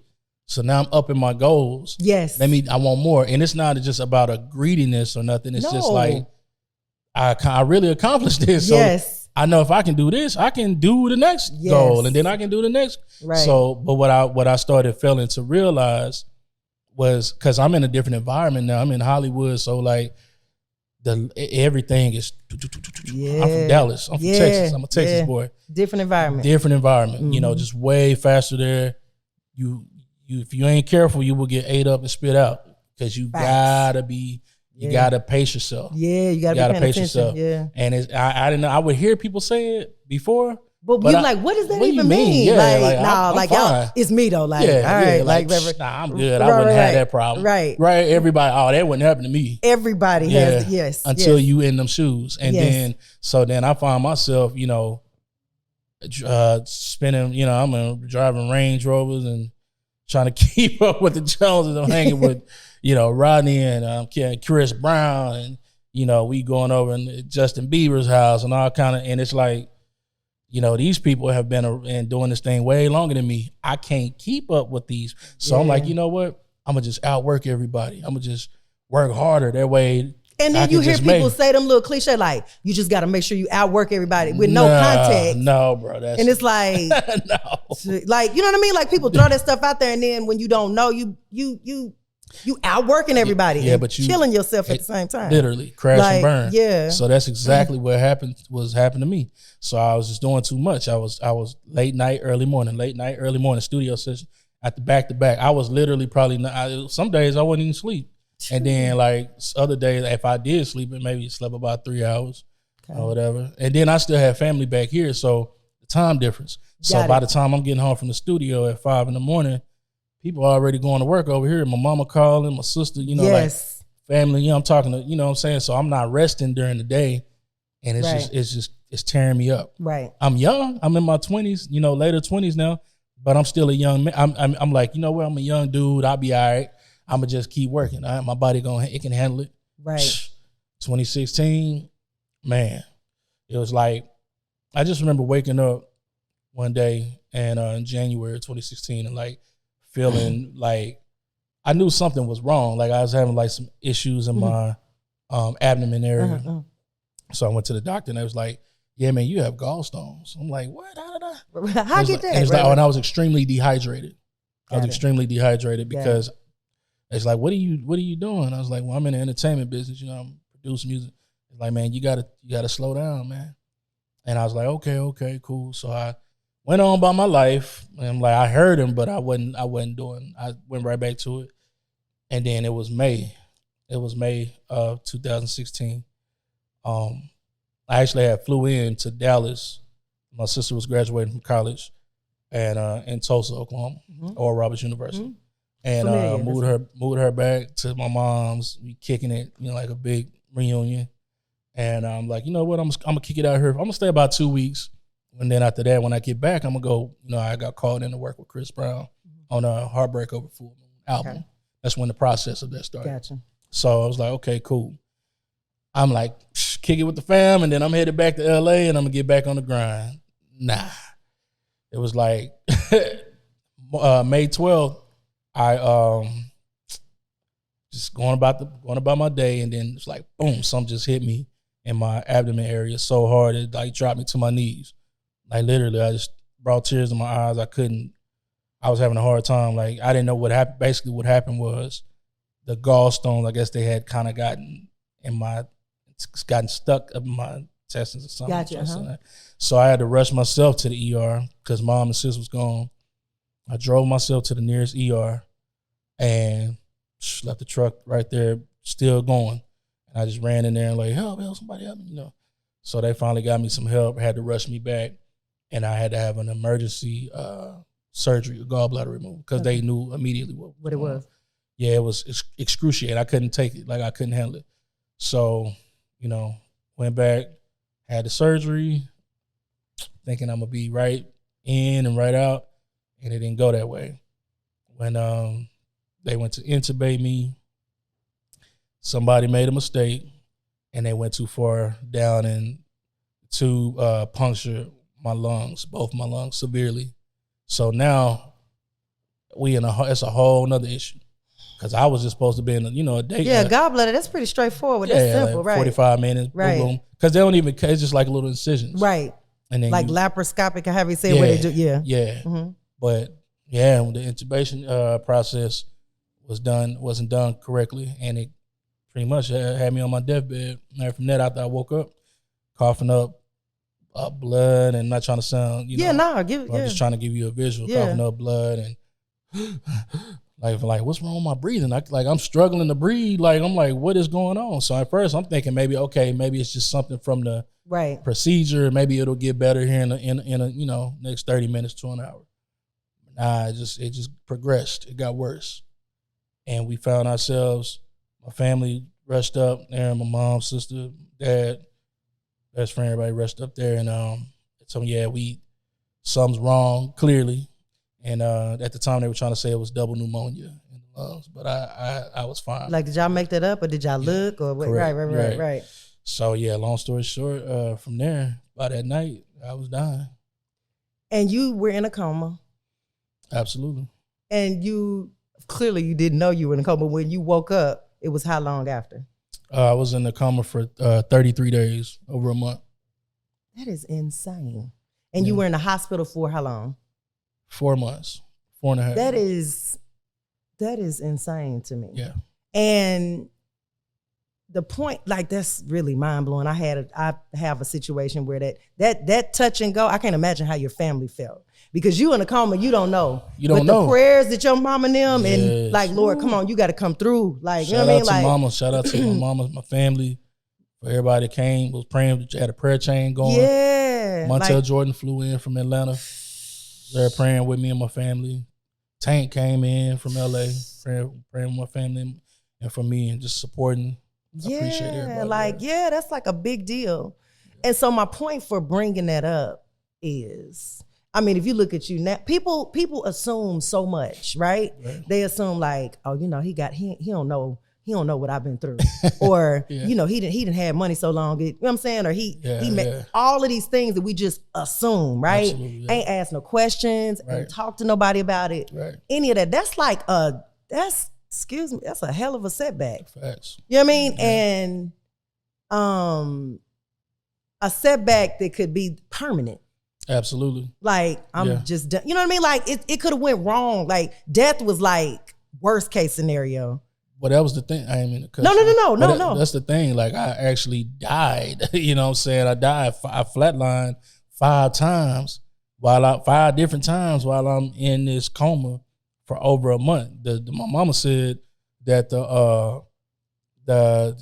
So now I'm upping my goals. Yes. I want more. And it's not just about a greediness or nothing. It's just like, I really accomplished this. So I know if I can do this, I can do the next goal. And then I can do the next. Right. So, but what I started failing to realize was, because I'm in a different environment now. I'm in Hollywood. So like everything is, I'm from Dallas. I'm from Texas. I'm a Texas boy. Different environment. Just way faster there. If you ain't careful, you will get ate up and spit out because you gotta pace yourself. Yeah, you gotta pace yourself. Yeah, and I didn't know. I would hear people say it before, but you're like, what does that even mean? Yeah, y'all, it's me though. Like, all right, I'm good. I wouldn't have that problem. Right. Everybody, that wouldn't happen to me. Everybody has until you in them shoes, and then I find myself, spinning. I'm driving Range Rovers and trying to keep up with the Joneses. I'm hanging with, Rodney and Chris Brown, and we going over in Justin Bieber's house and all kind of. And it's like, these people have been and doing this thing way longer than me. I can't keep up with these, so I'm like, you know what? I'm gonna just outwork everybody. I'm gonna just work harder. That way. And then you hear people say them little cliche like, you just got to make sure you outwork everybody with no context. No, bro. And it's like, like, you know what I mean? Like people throw that stuff out there, and then when you don't know, you outworking everybody. Yeah, but you killing yourself at the same time. Literally crash and burn. Yeah. So that's exactly what happened to me. So I was just doing too much. I was late night, early morning studio session at the back to back. I was literally some days I wouldn't even sleep. And then like other days, if I did sleep, it maybe slept about 3 hours or whatever. And then I still have family back here, so the time difference. So by the time I'm getting home from the studio at 5 a.m, people are already going to work over here. My mama calling, my sister, like family. I'm talking to, what I'm saying. So I'm not resting during the day, and it's tearing me up. Right. I'm young. I'm in my 20s, later 20s now, but I'm still a young man. I'm like, I'm a young dude. I'll be all right. I'm gonna just keep working. All right? My body it can handle it. Right. 2016, man, it was like, I just remember waking up one day and in January 2016 and like feeling like I knew something was wrong. Like I was having like some issues in my abdomen area. So I went to the doctor and they was like, yeah, man, you have gallstones. I'm like, what? How get that? And I was extremely dehydrated. Extremely dehydrated because it's like, what are you doing? I was like, well, I'm in the entertainment business. I'm producing music. It's like, man, you gotta slow down, man. And I was like, okay, cool. So I went on by my life. And I'm like, I heard him, but I wasn't doing. I went right back to it. And then it was May. It was May of 2016. I actually had flew in to Dallas My sister was graduating from college and in Tulsa, Oklahoma, Oral Roberts University. And moved her back to my mom's. We kicking it, like a big reunion. And I'm like, you know what? I'm gonna kick it out here. I'm gonna stay about 2 weeks. And then after that, when I get back, I'm gonna go. I got called in to work with Chris Brown on a Heartbreak Over Full Moon album. Okay. That's when the process of that started. Gotcha. So I was like, okay, cool. I'm like, kick it with the fam, and then I'm headed back to LA, and I'm gonna get back on the grind. Nah, it was like May 12th. I just going about my day, and then it's like boom, something just hit me in my abdomen area so hard it like dropped me to my knees. Like literally, I just brought tears in my eyes. I was having a hard time. Like I didn't know what happened. Basically, what happened was the gallstones. I guess they had kind of gotten stuck up in my intestines or something. Gotcha. So I had to rush myself to the ER because mom and sis was gone. I drove myself to the nearest ER and left the truck right there, still going. And I just ran in there and like, help, somebody help me, So they finally got me some help, had to rush me back, and I had to have an emergency surgery, a gallbladder removal, because they knew immediately what it was. Yeah, it was excruciating. I couldn't take it. Like I couldn't handle it. So, went back, had the surgery, thinking I'm going to be right in and right out. And it didn't go that way. When they went to intubate me, somebody made a mistake, and they went too far down and to puncture my lungs, both my lungs severely. So now it's a whole nother issue. Because I was just supposed to be in a day. Yeah, gallbladder, that's pretty straightforward. That's simple, like right? 45 minutes, right? Boom. Because they don't even, it's just like little incisions. Right. And then like laparoscopic, or however you say where they do, yeah. Mm-hmm. But yeah, when the intubation process wasn't done correctly, and it pretty much had me on my deathbed. And from that, after I woke up, coughing up blood, and not trying to sound, I'm just trying to give you a visual, coughing up blood, and like what's wrong with my breathing? I'm struggling to breathe. Like I'm like, what is going on? So at first, I'm thinking maybe it's just something from the procedure. Maybe it'll get better here in a next 30 minutes to an hour. Nah, it just progressed. It got worse. And we found ourselves, my family rushed up there, my mom, sister, dad, best friend, everybody rushed up there, and so something's wrong, clearly. And at the time they were trying to say it was double pneumonia in the lungs, but I was fine. Like, did y'all make that up, or did y'all look, or what? Right. So yeah, long story short, from there, by that night, I was dying. And you were in a coma. Absolutely. And you didn't know you were in a coma. When you woke up, it was how long after? I was in the coma for 33 days, over a month. That is insane. And you were in the hospital for how long? 4 months, 4.5. That is insane to me. Yeah. And the point, like, that's really mind blowing. I have a situation where that touch and go. I can't imagine how your family felt, because you in a coma, you don't know. But the prayers that your mama and them, and like, Lord, come on, you got to come through. Like, you know what I mean? Like, mama, shout out to my mama, my family, for everybody that came, was praying, had a prayer chain going. Yeah. Montel Jordan flew in from Atlanta. They're praying with me and my family. Tank came in from LA, praying with my family and for me, and just supporting. I appreciate everybody. That's like a big deal. And so my point for bringing that up is, I mean, if you look at you now, people assume so much, right? They assume like, oh, he don't know what I've been through, or he didn't have money so long. You know what I'm saying? Or he made all of these things that we just assume, right? Absolutely, yeah. Ain't ask no questions, ain't talk to nobody about it. Right. Any of that. That's like that's a hell of a setback. Facts. You know what I mean? Yeah. And a setback that could be permanent. Absolutely. Like, I'm just done. You know what I mean? Like, it could have went wrong. Like, death was like worst case scenario. Well, that was the thing. I ain't mean to cut No. That's the thing. Like, I actually died. You know what I'm saying? I died. I flatlined 5 times, 5 different times while I'm in this coma for over a month. My mama said that the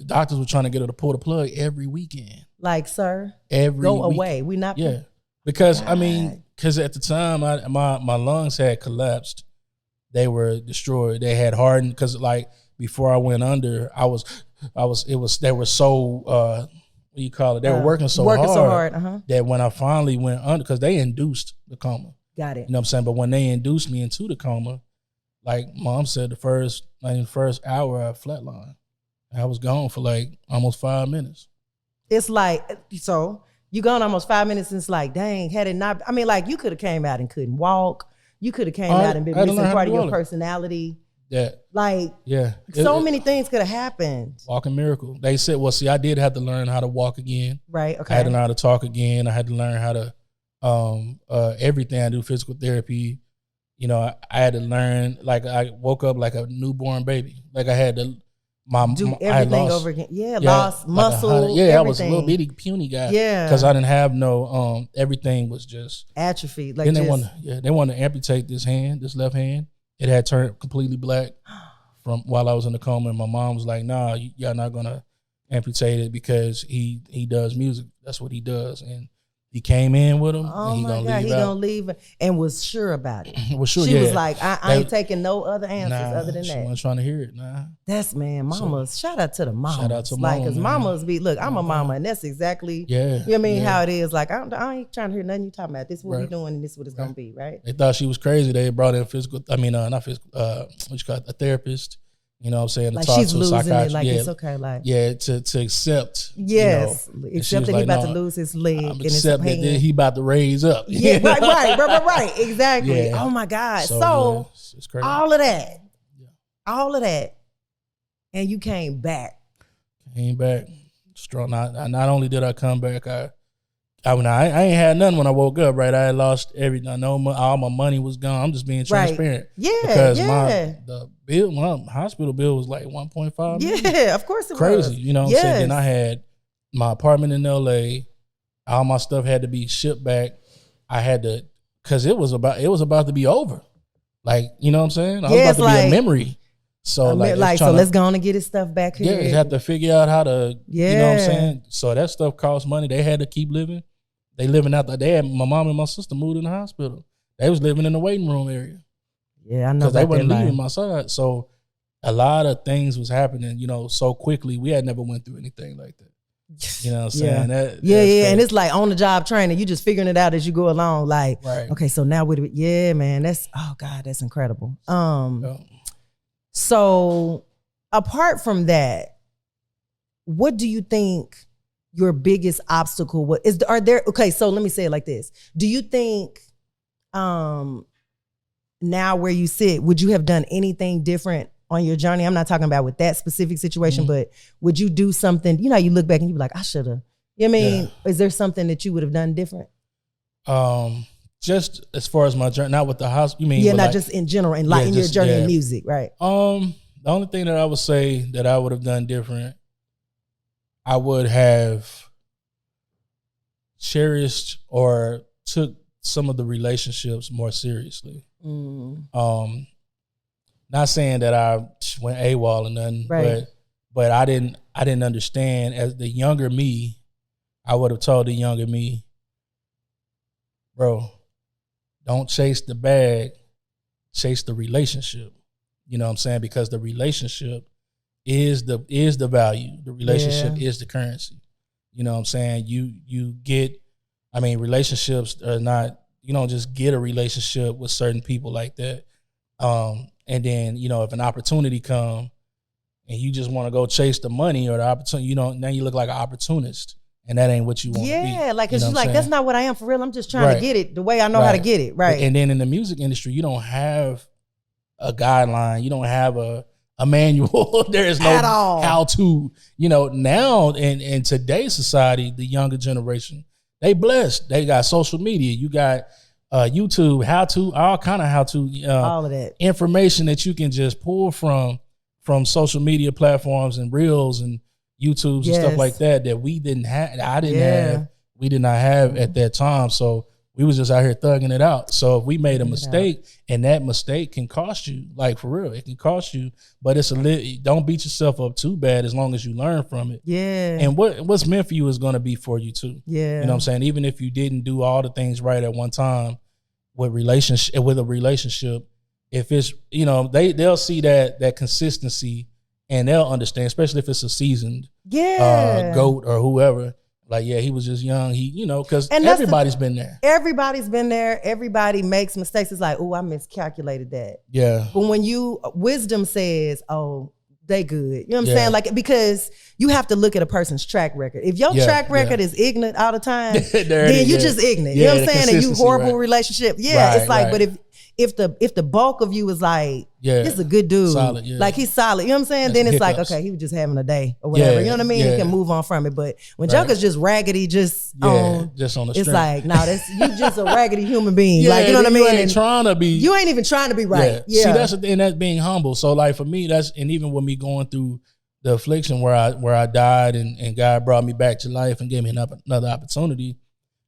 doctors were trying to get her to pull the plug every weekend. Like, sir, every go week. away. We not. Yeah. Because God. I mean, because at the time my lungs had collapsed. They were destroyed. They had hardened because like before I went under, they were so what do you call it? They were working so hard that when I finally went under, because they induced the coma. Got it. You know what I'm saying? But when they induced me into the coma, like Mom said, the first hour I flatlined. I was gone for like almost 5 minutes. It's like, so you gone almost 5 minutes and it's like, dang, had it not, I mean, like you could have came out and couldn't walk. You could have came out and been missing part of your personality. Yeah. Like, so many things could have happened. Walking miracle. They said, well, see, I did have to learn how to walk again. Right, okay. I had to learn how to talk again. I had to learn how to, everything. I do physical therapy. You know, I had to learn, like I woke up like a newborn baby. Like I had to, do everything over again. Yeah, lost muscle. Everything. I was a little bitty puny guy. Yeah, because I didn't have no. Everything was just atrophy. Like then they wanted to amputate this left hand. It had turned completely black from while I was in the coma, and my mom was like, "Nah, y'all not gonna amputate it because he does music. That's what he does." And he came in with him. Oh and my God, he gonna leave and was sure about it. She was like, I ain't taking no other answers other than that. She wasn't trying to hear it. Nah, that's mamas. So, shout out to the mamas. Shout out to like, cause mamas be look. I'm a mama, and that's exactly you know what I mean how it is. Like I ain't trying to hear nothing you talking about. This is what we doing, and this is what it's gonna be. Right? They thought she was crazy. They brought in not physical. What you call it, a therapist. You know what I'm saying? Like she's losing it, like it's okay, like to accept. Yes, accept that he about to lose his leg and accept that he about to raise up. Yeah, right, exactly. Yeah. Oh my God! So it's crazy. all of that, and you came back. Came back strong. Not only did I come back, I ain't had nothing when I woke up. Right, I had lost everything. I know all my money was gone. I'm just being transparent. Right. Yeah, because my hospital bill was like 1.5 million. Yeah, of course it was crazy. You know what I'm saying? Then I had my apartment in LA. All my stuff had to be shipped back. I had to, because it was about to be over. Like, you know what I'm saying? I was about to be a memory. So so let's go on and get his stuff back here. Yeah, you have to figure out how to, you know what I'm saying? So that stuff costs money. They had to keep living. They living out there. My mom and my sister moved in the hospital. They was living in the waiting room area. Yeah, I know. Because they wasn't leaving my side. So a lot of things was happening, you know, so quickly. We had never went through anything like that. You know what I'm saying? And it's like on the job training. You just figuring it out as you go along. Like, okay, so now man, that's that's incredible. So apart from that, what do you think your biggest obstacle was? Okay, so let me say it like this. Do you think now where you sit, would you have done anything different on your journey? I'm not talking about with that specific situation, but would you do something, you know, you look back and you be like, I should have. You know what I mean? Is there something that you would have done different? Just as far as my journey, not with the house, you mean? Yeah, not just in general, in your journey in music, right? The only thing that I would say that I would have done different, I would have cherished or took some of the relationships more seriously. Not saying that I went AWOL or nothing, but I didn't understand. As the younger me, I would have told the younger me, bro, don't chase the bag, chase the relationship. You know what I'm saying? Because the relationship is the value. The relationship is the currency. You know what I'm saying? You get, relationships are not, you don't just get a relationship with certain people like that. And then, you know, if an opportunity come and you just want to go chase the money or the opportunity, you know, now you look like an opportunist. And that ain't what you want to be. Yeah, like, cause you're like, that's not what I am for real. I'm just trying to get it the way I know how to get it, right? And then in the music industry, you don't have a guideline. You don't have a manual. There is no how to, you know, now in today's society, the younger generation, they blessed. They got social media. You got YouTube, all kind of how to, all of that information that you can just pull from social media platforms and reels and YouTubes and stuff like that we didn't have. We did not have at that time. So We was just out here thugging it out. So if we made a mistake, and that mistake can cost you, like for real, it can cost you. But it's don't beat yourself up too bad as long as you learn from it. Yeah. And what's meant for you is gonna be for you too. Yeah. You know what I'm saying? Even if you didn't do all the things right at one time with a relationship, if it's, you know, they'll see that consistency and they'll understand, especially if it's a seasoned GOAT or whoever. Like, yeah, he was just young. He, you know, because everybody's been there. Everybody's been there. Everybody makes mistakes. It's like, oh, I miscalculated that. Yeah. But when wisdom says, oh, they good. You know what I'm saying? Like, because you have to look at a person's track record. If your track record is ignorant all the time, then you just ignorant. You know what I'm saying? And you horrible relationship. Yeah. It's like, but if the bulk of you is like, this is a good dude. Solid, like he's solid. You know what I'm saying? Then it's like, okay, he was just having a day or whatever. You know what I mean? You can move on from it. But when Joker's just raggedy, just on the street. It's like, no, you just a raggedy human being. Like, you know what I mean? You ain't trying to be. You ain't even trying to be right. Yeah. See, that's the thing, that's being humble. So like for me, and even with me going through the affliction where I died and God brought me back to life and gave me another opportunity,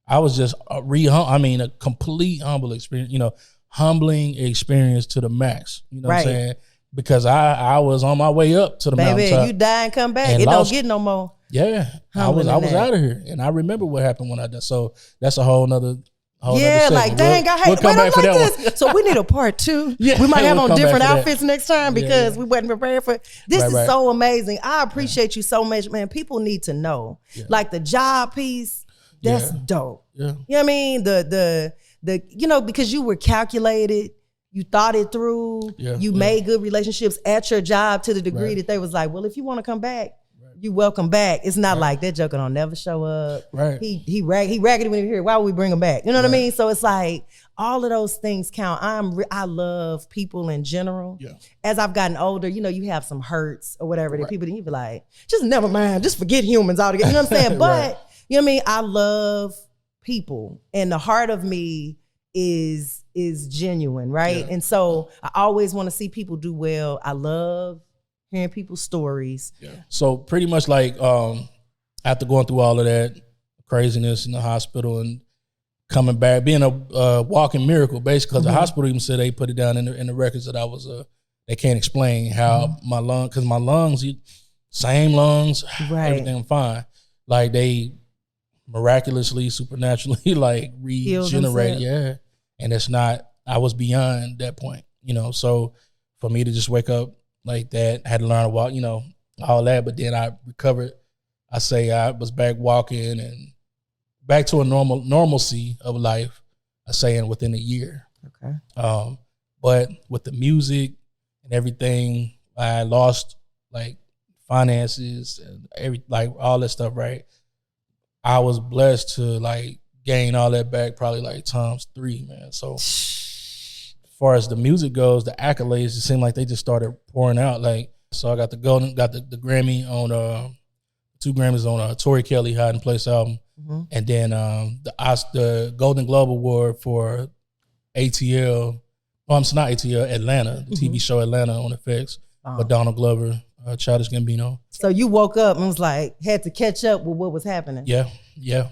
I was just a complete humble experience, you know, humbling experience to the max. You know what I'm saying? Because I was on my way up to the mountaintop. Baby, you die and come back. It don't get no more. Yeah. I was out of here. And I remember what happened when I died. So that's a whole nother like, dang, we'll come back for that one. So we need a part 2. We might have on different outfits next time because we wasn't prepared for it. This is so amazing. I appreciate you so much, man. People need to know. Like the job piece, that's dope. Yeah. You know what I mean? The you know, because you were calculated, you thought it through, you made good relationships at your job to the degree that they was like, well, if you want to come back, you welcome back. It's not like that joker don't never show up. Right. He raggedy when you're here. Why would we bring him back? You know what I mean? So it's like all of those things count. I love people in general. Yeah. As I've gotten older, you know, you have some hurts or whatever that people, you be like, just never mind, just forget humans altogether. You know what I'm saying? But you know what I mean? I love people, and the heart of me is genuine, right? And so I always want to see people do well. I love hearing people's stories. So pretty much like after going through all of that craziness in the hospital and coming back, being a walking miracle, basically, because the hospital even said they put it down in the records that I was they can't explain how my lungs, same lungs, everything fine. Like they miraculously, supernaturally, like regenerate, and it's not. I was beyond that point, you know. So for me to just wake up like that, had to learn to walk, you know, all that. But then I recovered. I say I was back walking and back to a normalcy of life. I say within a year. Okay. But with the music and everything, I lost like finances and all that stuff. Right. I was blessed to like gain all that back probably like times 3, man. So as far as the music goes, the accolades, it seemed like they just started pouring out. Like, so I got the Grammy on 2 Grammys on Tori Kelly Hide and Place album. And then the Golden Globe Award for ATL. Oh, it's not ATL, Atlanta, the TV show Atlanta on FX with Donald Glover, Childish Gambino. So you woke up and was like, had to catch up with what was happening. Yeah.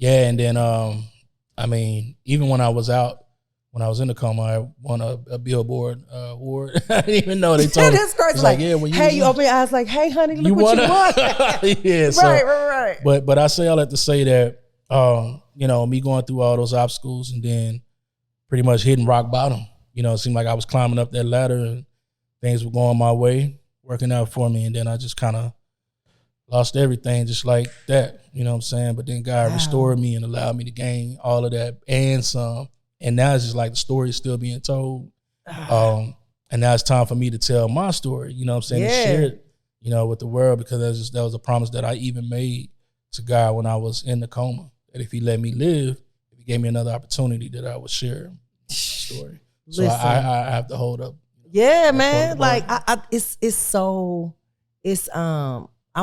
And then, I mean, even when I was in the coma, I won a Billboard award. I didn't even know they told me. That's crazy. Like, you open your eyes like, hey, honey, look what you won. Yeah. So, right. But I say all that to say that, you know, me going through all those obstacles and then pretty much hitting rock bottom. You know, it seemed like I was climbing up that ladder and things were going my way, working out for me. And then I just kind of lost everything just like that. You know what I'm saying? But then God restored me and allowed me to gain all of that and some. And now it's just like the story is still being told. And now it's time for me to tell my story, you know what I'm saying? And share it, you know, with the world, because that was a promise that I even made to God when I was in the coma. That if he let me live, if he gave me another opportunity, that I would share my story. So I have to hold up. Yeah, man. Like I'm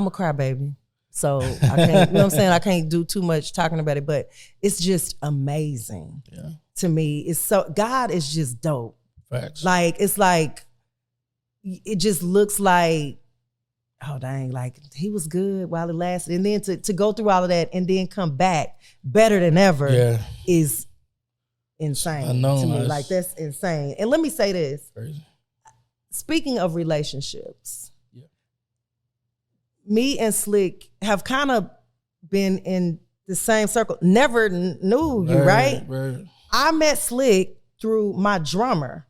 a crybaby. So I can't, you know what I'm saying? I can't do too much talking about it, but it's just amazing to me. It's so, God is just dope. Facts. Like, it's like, it just looks like, oh dang, like he was good while it lasted. And then to go through all of that and then come back better than ever is insane to me. Like, that's insane. And let me say this. Crazy. Speaking of relationships, me and Slikk have kind of been in the same circle. Never knew you, right? I met Slikk through my drummer,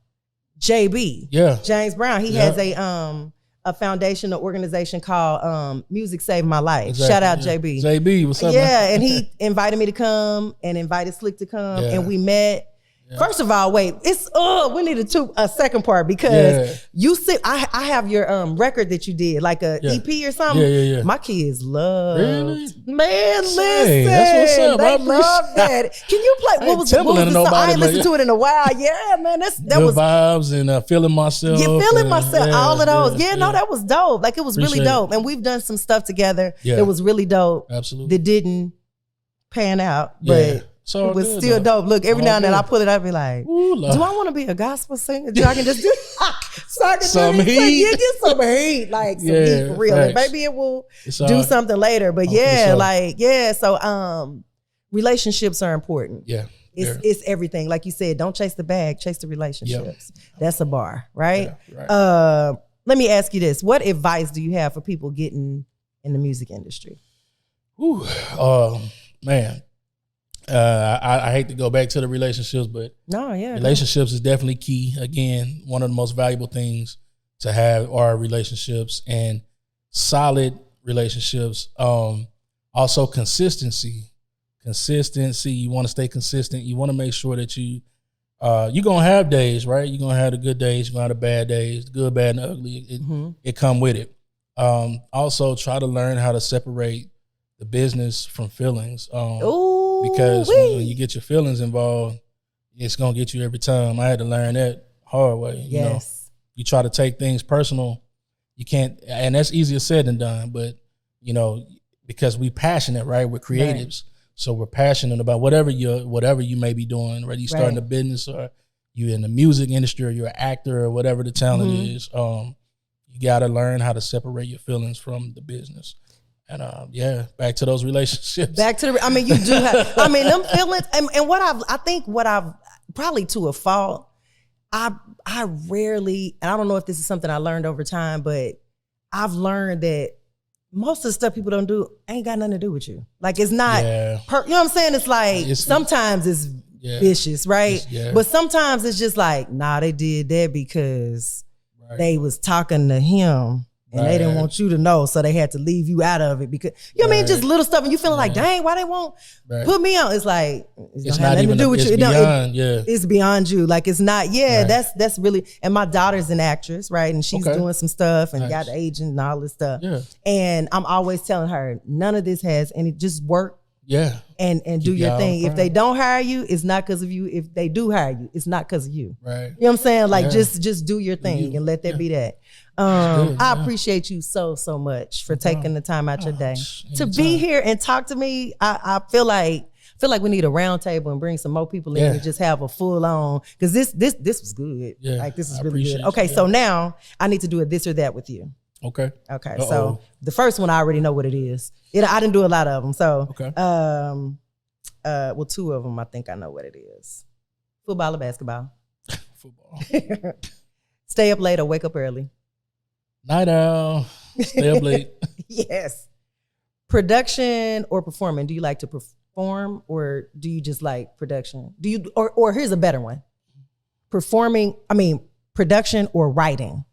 JB. Yeah. James Brown. He has a foundation, an organization called Music Saved My Life. Exactly. Shout out JB. JB, what's up? Yeah, and he invited me to come and invited Slikk to come, and we met. First of all, wait, it's we need a second part because you see, I have your record that you did, like a EP or something. Yeah. My kids love. Really? Man, listen. Hey, that's what's up. They love that. Can you play? What was the song? I ain't listened to it in a while. Yeah, man, that was vibes and feeling myself. Yeah, feeling myself. All of those. Yeah, no, that was dope. Like, it was really dope, and we've done some stuff together. That was really dope. Absolutely. That didn't pan out, but. So it was still dope. Look, every now and then I pull it up and be like, do I want to be a gospel singer? So I can just do some heat. Get some heat. Like, some heat for real. And maybe it will do something later. But so relationships are important. Yeah. It's everything. Like you said, don't chase the bag, chase the relationships. That's a bar, right? Yeah, right. Let me ask you this. What advice do you have for people getting in the music industry? Man. I hate to go back to the relationships, but relationships is definitely key. Again, one of the most valuable things to have are relationships, and solid relationships. Also consistency. You want to stay consistent. You want to make sure that you're going to have days, right? You're going to have the good days. You're going to have the bad days, the good, bad, and ugly. It come with it. Also try to learn how to separate the business from feelings. Because when you get your feelings involved, it's going to get you every time. I had to learn that hard way. You know, you try to take things personal, you can't, and that's easier said than done, but because we passionate, right? We're creatives. Right. So we're passionate about whatever you may be doing, whether you're starting a business or you in the music industry or you're an actor or whatever the talent is. You got to learn how to separate your feelings from the business. And back to those relationships. You do have, them feelings, and what I've probably to a fault, I rarely, and I don't know if this is something I learned over time, but I've learned that most of the stuff people don't do ain't got nothing to do with you. Like, it's not, you know what I'm saying? It's like, sometimes it's vicious, right? But sometimes it's just like, nah, they did that because they was talking to him. And they didn't want you to know, so they had to leave you out of it because you know what I mean, just little stuff, and you feeling like, dang, why they won't put me on? It's like it's not even to do with you. It's beyond you. Like, it's not. That's really. And my daughter's an actress, right? And she's doing some stuff and got an agent and all this stuff. Yeah. And I'm always telling her, none of this has any. Just work. Yeah. And do your thing. If they don't hire you, it's not because of you. If they do hire you, it's not because of you. Right. You know what I'm saying? Like, just do your thing and let that be that. I appreciate you so much for taking the time out your day to be here and talk to me. I feel like we need a round table and bring some more people in and just have a full on, because this was good. Yeah, like, this is really good. Okay, so now I need to do a this or that with you. Okay. So the first one I already know what it is. I didn't do a lot of them. So two of them I think I know what it is. Football or basketball? Football. Stay up late or wake up early? Night owl. Stay up late. Yes. Production or performing? Do you like to perform or do you just like production? Do you or here's a better one. Production or writing?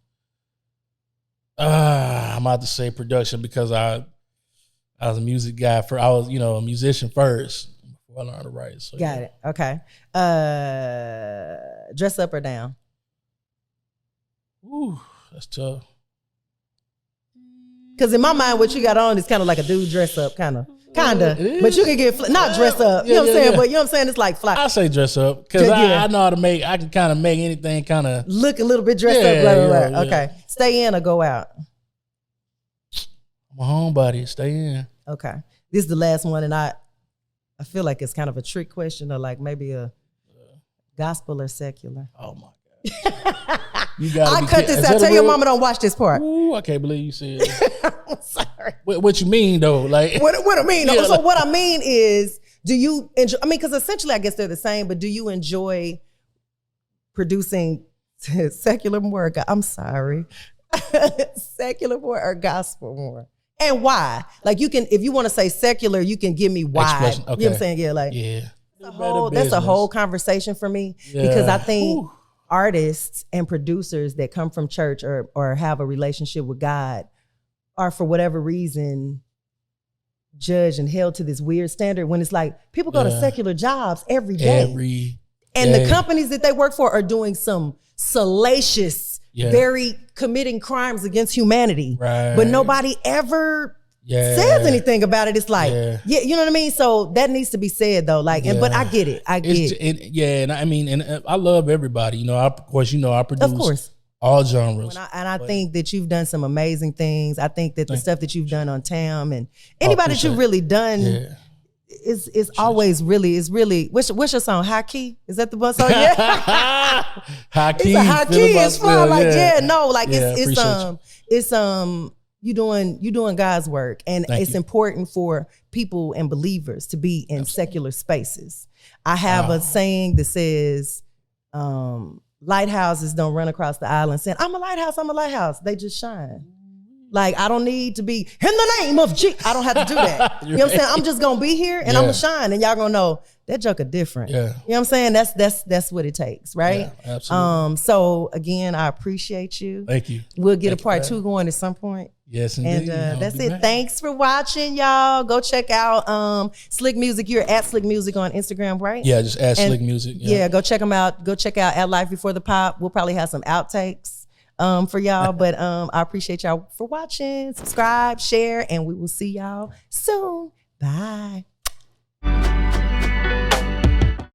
I'm about to say production because I was a music guy I was a musician first before I learned to write. So, Got it. Okay. Dress up or down? Ooh, that's tough. Because in my mind, what you got on is kind of like a dude dress up, kind of. But you can get, not dress up, you know what I'm saying? But you know what I'm saying? It's like fly. I say dress up because I know how to I can kind of make anything kind of. Look a little bit dressed up, blah, blah, blah. Okay. Stay in or go out? I'm a homebody, stay in. Okay. This is the last one, and I feel like it's kind of a trick question, or like maybe a gospel or secular. Oh my God. I cut this out. Tell your mama don't watch this part. Ooh, I can't believe you said that. I'm sorry. What you mean though? Like what I mean? So what I mean is, Do you enjoy, I mean, because essentially I guess they're the same, but do you enjoy producing secular more? I'm sorry. Secular more or gospel more? And why? Like you can, if you want to say secular, you can give me why. Okay. You know what I'm saying? Yeah, like that's a whole conversation for me because I think artists and producers that come from church or have a relationship with God are for whatever reason judged and held to this weird standard when it's like people go to secular jobs every day. And the companies that they work for are doing some salacious, very committing crimes against humanity. Right. But nobody ever says anything about it. It's like, you know what I mean? So that needs to be said though. Like, but I get it. And I mean, and I love everybody. You know, I produce all genres. I think that you've done some amazing things. I think that the stuff that you've done on TAM and anybody that you've really done is always really, what's your song? High Key? Is that the one song? Yeah. High Key. It's a High Key. It's fun. Like, it's you doing God's work. And it's important for people and believers to be in secular spaces. I have a saying that says, lighthouses don't run across the island saying, I'm a lighthouse. They just shine. Like, I don't need to be, in the name of Jesus. I don't have to do that. You know what I'm saying? I'm just going to be here and I'm going to shine. And y'all going to know that joker different. Yeah. You know what I'm saying? That's what it takes, right? Yeah, absolutely. So, again, I appreciate you. Thank you. We'll get a part 2 going at some point. Yes, indeed. And that's it. Back. Thanks for watching, y'all. Go check out Slikk Muzik. You're at Slikk Muzik on Instagram, right? Yeah, just at Slikk Muzik. Yeah, go check them out. Go check out At Life Before the Pop. We'll probably have some outtakes for y'all. But I appreciate y'all for watching. Subscribe, share, and we will see y'all soon. Bye.